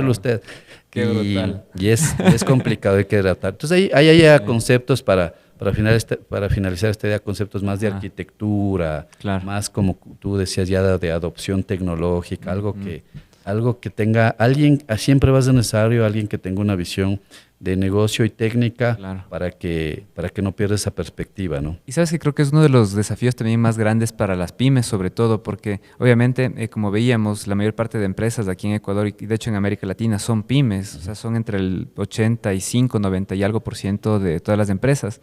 usted. Qué brutal. Y es complicado, hay que adaptar. Entonces ahí hay ya conceptos para finalizar esta idea, conceptos más de arquitectura, más como tú decías ya de adopción tecnológica, algo que tenga alguien, siempre va a ser necesario alguien que tenga una visión de negocio y técnica para que no pierda esa perspectiva, ¿no? Y sabes que creo que es uno de los desafíos también más grandes para las pymes, sobre todo, porque obviamente, como veíamos, la mayor parte de empresas aquí en Ecuador y de hecho en América Latina son pymes, o sea, son entre el 85, 90 y algo % de todas las empresas.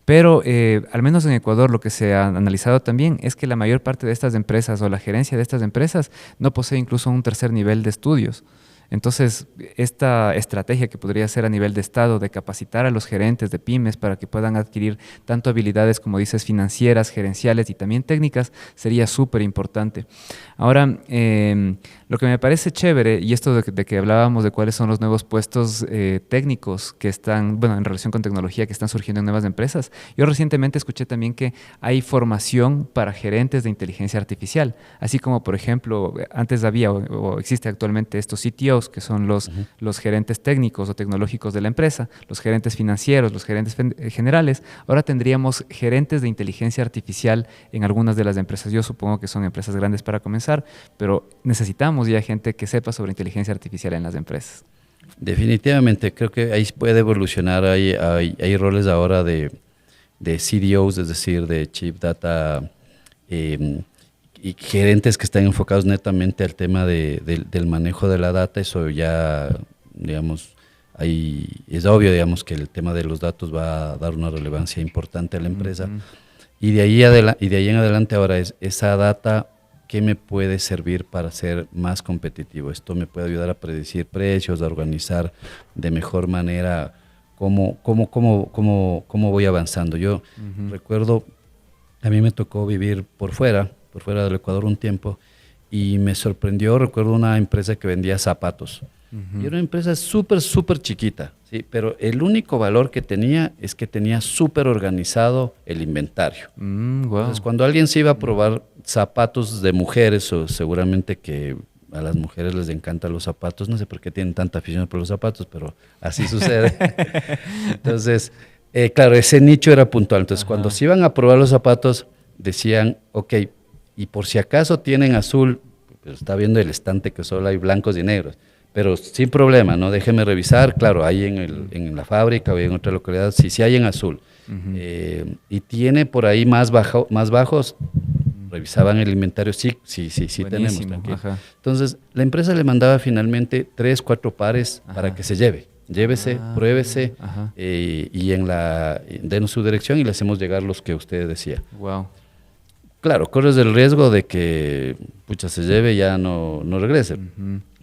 Pero al menos en Ecuador lo que se ha analizado también es que la mayor parte de estas empresas o la gerencia de estas empresas no posee incluso un tercer nivel de estudios. Entonces, esta estrategia que podría ser a nivel de Estado de capacitar a los gerentes de pymes para que puedan adquirir tanto habilidades, como dices, financieras, gerenciales y también técnicas, sería súper importante. Ahora, lo que me parece chévere, y esto de que hablábamos de cuáles son los nuevos puestos técnicos que están, en relación con tecnología, que están surgiendo en nuevas empresas, yo recientemente escuché también que hay formación para gerentes de inteligencia artificial, así como, por ejemplo, antes había o existe actualmente estos CTOs, que son los gerentes técnicos o tecnológicos de la empresa, los gerentes financieros, los gerentes generales. Ahora tendríamos gerentes de inteligencia artificial en algunas de las empresas. Yo supongo que son empresas grandes para comenzar, pero necesitamos ya gente que sepa sobre inteligencia artificial en las empresas. Definitivamente, creo que ahí puede evolucionar. Hay roles ahora de CDOs, es decir, de Chief Data y gerentes que están enfocados netamente al tema del manejo de la data. Eso ya, digamos, es obvio, digamos, que el tema de los datos va a dar una relevancia importante a la empresa. Y de ahí en adelante ahora es esa data, ¿qué me puede servir para ser más competitivo? Esto me puede ayudar a predecir precios, a organizar de mejor manera cómo voy avanzando. Yo recuerdo, a mí me tocó vivir por fuera del Ecuador un tiempo y me sorprendió, recuerdo una empresa que vendía zapatos. Y era una empresa súper chiquita, ¿sí? Pero el único valor que tenía es que tenía súper organizado el inventario. Entonces, cuando alguien se iba a probar zapatos de mujeres, o seguramente que a las mujeres les encantan los zapatos, no sé por qué tienen tanta afición por los zapatos, pero así sucede. Entonces, claro, ese nicho era puntual. Entonces, cuando se iban a probar los zapatos, decían, ok, y por si acaso tienen azul, pero está viendo el estante que solo hay blancos y negros. Pero sin problema, ¿no? Déjeme revisar, claro, hay en la fábrica o en otra localidad, sí hay en azul. Y tiene por ahí más bajos, revisaban el inventario, sí tenemos. Entonces, la empresa le mandaba finalmente 3, 4 pares para que se lleve. Llévese, pruébese, y denos su dirección y le hacemos llegar los que usted decía. Wow. Claro, corres el riesgo de que se lleve y ya no regrese.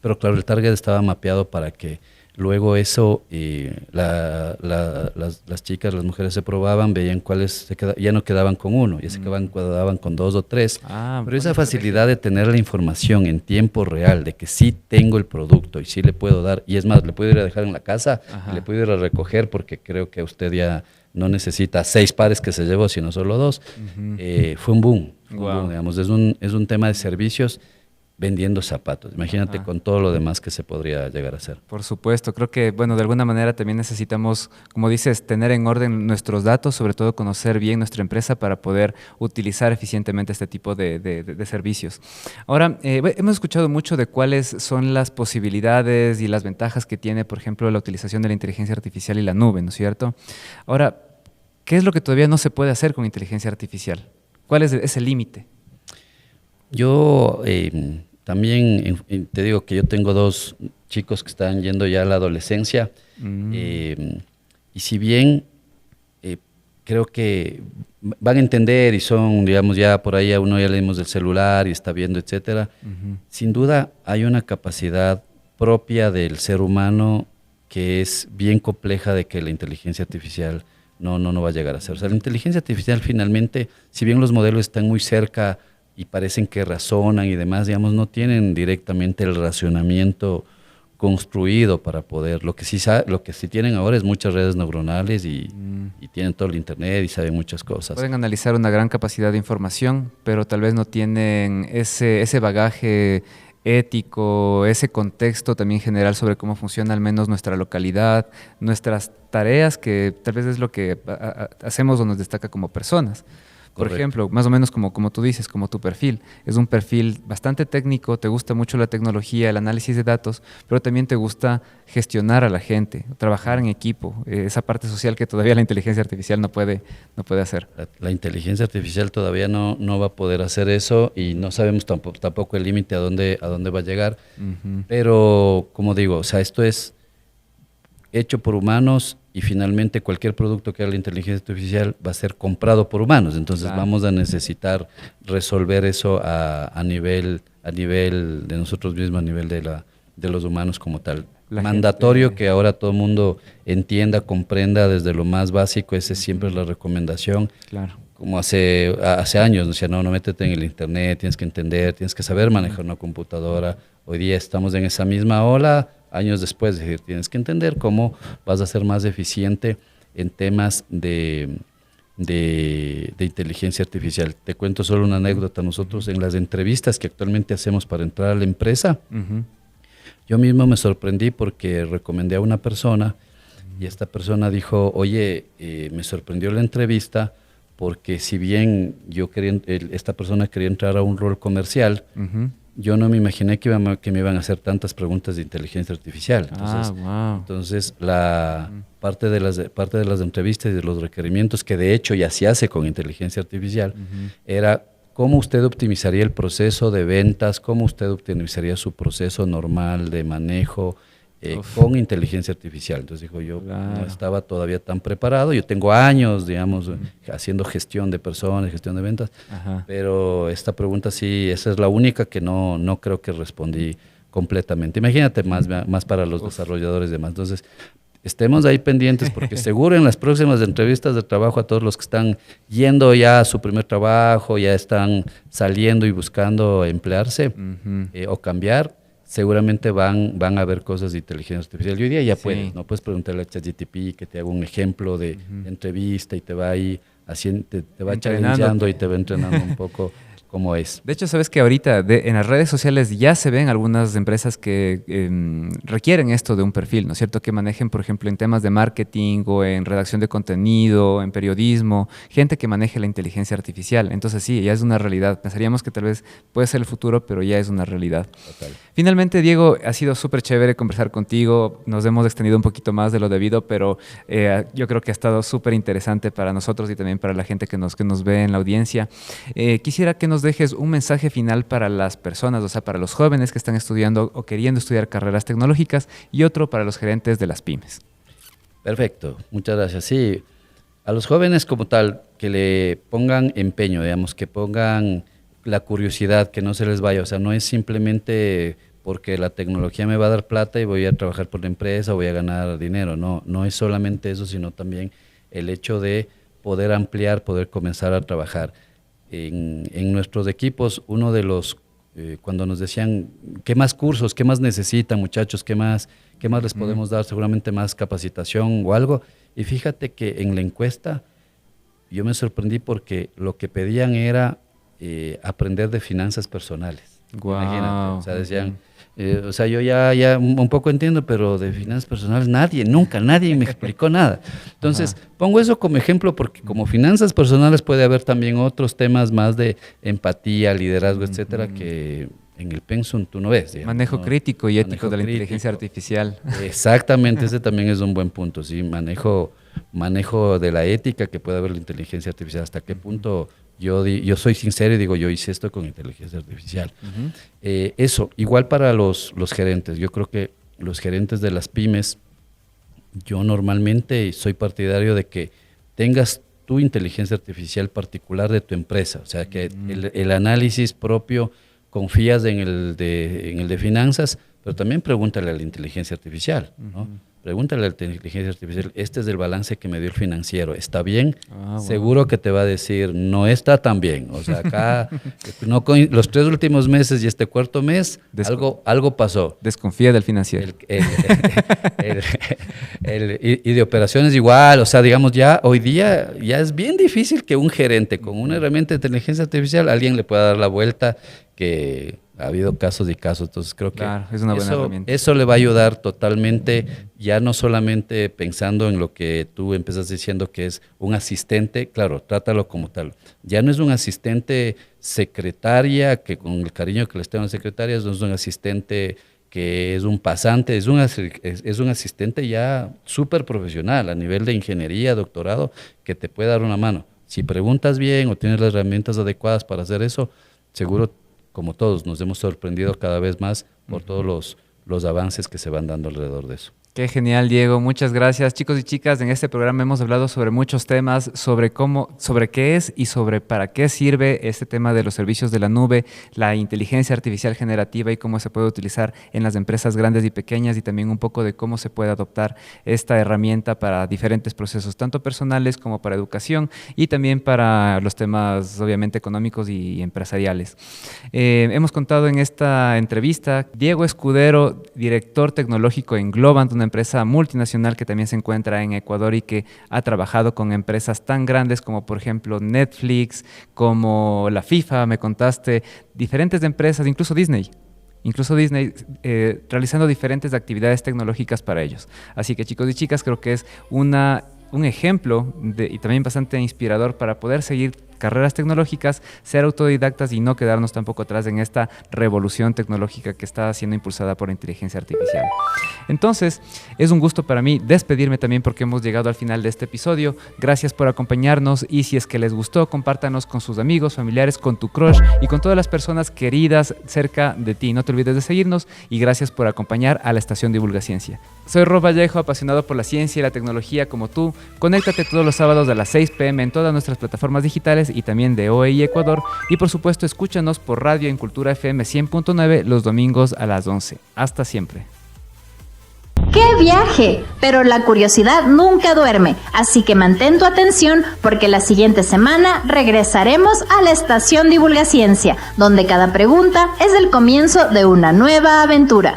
Pero claro, el target estaba mapeado para que luego eso, las chicas, las mujeres se probaban, veían cuáles ya no quedaban con uno, ya se quedaban con 2 o 3. Pero esa facilidad de tener la información en tiempo real, de que sí tengo el producto y sí le puedo dar, y es más, le puedo ir a dejar en la casa, le puedo ir a recoger porque creo que usted ya no necesita 6 pares que se llevó, sino solo 2. Fue un boom, digamos, es un tema de servicios vendiendo zapatos. Imagínate con todo lo demás que se podría llegar a hacer. Por supuesto, creo que, bueno, de alguna manera también necesitamos, como dices, tener en orden nuestros datos, sobre todo conocer bien nuestra empresa para poder utilizar eficientemente este tipo de servicios. Ahora, hemos escuchado mucho de cuáles son las posibilidades y las ventajas que tiene, por ejemplo, la utilización de la inteligencia artificial y la nube, ¿no es cierto? Ahora, ¿qué es lo que todavía no se puede hacer con inteligencia artificial? ¿Cuál es ese límite? Yo también te digo que yo tengo 2 chicos que están yendo ya a la adolescencia, y si bien creo que van a entender y son, digamos, ya por ahí a uno ya le dimos el celular y está viendo, etcétera, sin duda hay una capacidad propia del ser humano que es bien compleja de que la inteligencia artificial no va a llegar a ser. O sea, la inteligencia artificial finalmente, si bien los modelos están muy cerca y parecen que razonan y demás, digamos, no tienen directamente el racionamiento construido para poder. Lo que sí tienen ahora es muchas redes neuronales y tienen todo el internet y saben muchas cosas. Pueden analizar una gran capacidad de información, pero tal vez no tienen ese bagaje ético, ese contexto también general sobre cómo funciona al menos nuestra localidad, nuestras tareas, que tal vez es lo que hacemos o nos destaca como personas. Por ejemplo, más o menos como tú dices, como tu perfil. Es un perfil bastante técnico, te gusta mucho la tecnología, el análisis de datos, pero también te gusta gestionar a la gente, trabajar en equipo, esa parte social que todavía la inteligencia artificial no puede hacer. La inteligencia artificial todavía no va a poder hacer eso y no sabemos tampoco el límite a dónde va a llegar. Pero, como digo, o sea, esto es hecho por humanos y finalmente cualquier producto que haga la inteligencia artificial va a ser comprado por humanos. Entonces vamos a necesitar resolver eso a nivel de nosotros mismos, a nivel de los humanos como tal. Mandatorio que ahora todo el mundo entienda, comprenda desde lo más básico, esa siempre es la recomendación. Claro. Como hace años, decía, no métete en el internet, tienes que entender, tienes que saber manejar una computadora. Hoy día estamos en esa misma ola, años después, es decir, tienes que entender cómo vas a ser más eficiente en temas de inteligencia artificial. Te cuento solo una anécdota. Nosotros en las entrevistas que actualmente hacemos para entrar a la empresa, yo mismo me sorprendí porque recomendé a una persona y esta persona dijo, oye, me sorprendió la entrevista porque si bien esta persona quería entrar a un rol comercial, yo no me imaginé que me iban a hacer tantas preguntas de inteligencia artificial. Entonces la parte de las entrevistas y de los requerimientos, que de hecho ya se hace con inteligencia artificial, era cómo usted optimizaría el proceso de ventas, cómo usted optimizaría su proceso normal de manejo con inteligencia artificial. Entonces dijo, yo no estaba todavía tan preparado, yo tengo años, digamos, haciendo gestión de personas, gestión de ventas, pero esta pregunta sí, esa es la única que no creo que respondí completamente. Imagínate más para los desarrolladores y demás. Entonces, estemos ahí pendientes porque seguro en las próximas entrevistas de trabajo a todos los que están yendo ya a su primer trabajo, ya están saliendo y buscando emplearse o cambiar, seguramente van a ver cosas de inteligencia artificial. Y hoy día ya puedes preguntarle a ChatGPT que te haga un ejemplo de entrevista y te va ahí te va challengando y te va entrenando un poco como es. De hecho, sabes que ahorita en las redes sociales ya se ven algunas empresas que requieren esto de un perfil, ¿no es cierto? Que manejen, por ejemplo, en temas de marketing o en redacción de contenido, en periodismo, gente que maneje la inteligencia artificial. Entonces sí, ya es una realidad. Pensaríamos que tal vez puede ser el futuro, pero ya es una realidad. Total. Finalmente, Diego, ha sido súper chévere conversar contigo. Nos hemos extendido un poquito más de lo debido, pero yo creo que ha estado súper interesante para nosotros y también para la gente que nos ve en la audiencia. Quisiera que nos dejes un mensaje final para las personas, o sea, para los jóvenes que están estudiando o queriendo estudiar carreras tecnológicas y otro para los gerentes de las pymes. Perfecto, muchas gracias. Sí, a los jóvenes como tal, que le pongan empeño, digamos, que pongan la curiosidad, que no se les vaya, o sea, no es simplemente porque la tecnología me va a dar plata y voy a trabajar por la empresa o voy a ganar dinero, no es solamente eso, sino también el hecho de poder ampliar, poder comenzar a trabajar. En nuestros equipos, uno de los, cuando nos decían, ¿qué más cursos, qué más necesitan muchachos, qué más les podemos dar? Seguramente más capacitación o algo. Y fíjate que en la encuesta yo me sorprendí porque lo que pedían era aprender de finanzas personales. Wow. Imagínate, o sea, decían, o sea, yo ya un poco entiendo, pero de finanzas personales nadie me explicó nada. Entonces, pongo eso como ejemplo porque como finanzas personales puede haber también otros temas más de empatía, liderazgo, etcétera, que en el pensum tú no ves. Digamos, Manejo crítico y ético de la crítico. inteligencia artificial. Exactamente, ese también es un buen punto, ¿sí? Manejo de la ética que puede haber la inteligencia artificial, hasta qué punto yo soy sincero y digo, yo hice esto con inteligencia artificial. Eso, igual para los gerentes, yo creo que los gerentes de las pymes, yo normalmente soy partidario de que tengas tu inteligencia artificial particular de tu empresa, o sea, que el análisis propio confías en el de finanzas, pero también pregúntale a la inteligencia artificial, ¿no? Pregúntale a la inteligencia artificial, este es el balance que me dio el financiero, ¿está bien? Wow. Seguro que te va a decir, no está tan bien. O sea, acá los 3 últimos meses y este cuarto mes, algo pasó. Desconfía del financiero. Y de operaciones igual, o sea, digamos, ya hoy día ya es bien difícil que un gerente con una herramienta de inteligencia artificial, alguien le pueda dar la vuelta, que ha habido casos y casos, entonces creo que es una buena herramienta. Eso le va a ayudar totalmente, ya no solamente pensando en lo que tú empiezas diciendo que es un asistente, claro, trátalo como tal. Ya no es un asistente secretaria, que con el cariño que le estén a las secretarias, no es un asistente que es un pasante, es un asistente ya súper profesional a nivel de ingeniería, doctorado, que te puede dar una mano. Si preguntas bien o tienes las herramientas adecuadas para hacer eso, seguro, como todos, nos hemos sorprendido cada vez más por todos los avances que se van dando alrededor de eso. Qué genial, Diego. Muchas gracias. Chicos y chicas, en este programa hemos hablado sobre muchos temas, sobre qué es y sobre para qué sirve este tema de los servicios de la nube, la inteligencia artificial generativa y cómo se puede utilizar en las empresas grandes y pequeñas, y también un poco de cómo se puede adoptar esta herramienta para diferentes procesos, tanto personales como para educación y también para los temas, obviamente, económicos y empresariales. Hemos contado en esta entrevista Diego Escudero, director tecnológico en Globant, una empresa multinacional que también se encuentra en Ecuador y que ha trabajado con empresas tan grandes como, por ejemplo, Netflix, como la FIFA, me contaste, diferentes empresas, incluso Disney, realizando diferentes actividades tecnológicas para ellos. Así que, chicos y chicas, creo que es un ejemplo y también bastante inspirador para poder seguir carreras tecnológicas, ser autodidactas y no quedarnos tampoco atrás en esta revolución tecnológica que está siendo impulsada por la inteligencia artificial. Entonces, es un gusto para mí despedirme también porque hemos llegado al final de este episodio. Gracias por acompañarnos y si es que les gustó, compártanos con sus amigos, familiares, con tu crush y con todas las personas queridas cerca de ti. No te olvides de seguirnos y gracias por acompañar a la Estación Divulga Ciencia. Soy Rob Vallejo, apasionado por la ciencia y la tecnología como tú. Conéctate todos los sábados a las 6 p.m. en todas nuestras plataformas digitales y también de OEI Ecuador, y por supuesto escúchanos por radio en Cultura FM 100.9 los domingos a las 11. Hasta siempre. ¡Qué viaje! Pero la curiosidad nunca duerme, así que mantén tu atención porque la siguiente semana regresaremos a la Estación Divulga Ciencia, donde cada pregunta es el comienzo de una nueva aventura.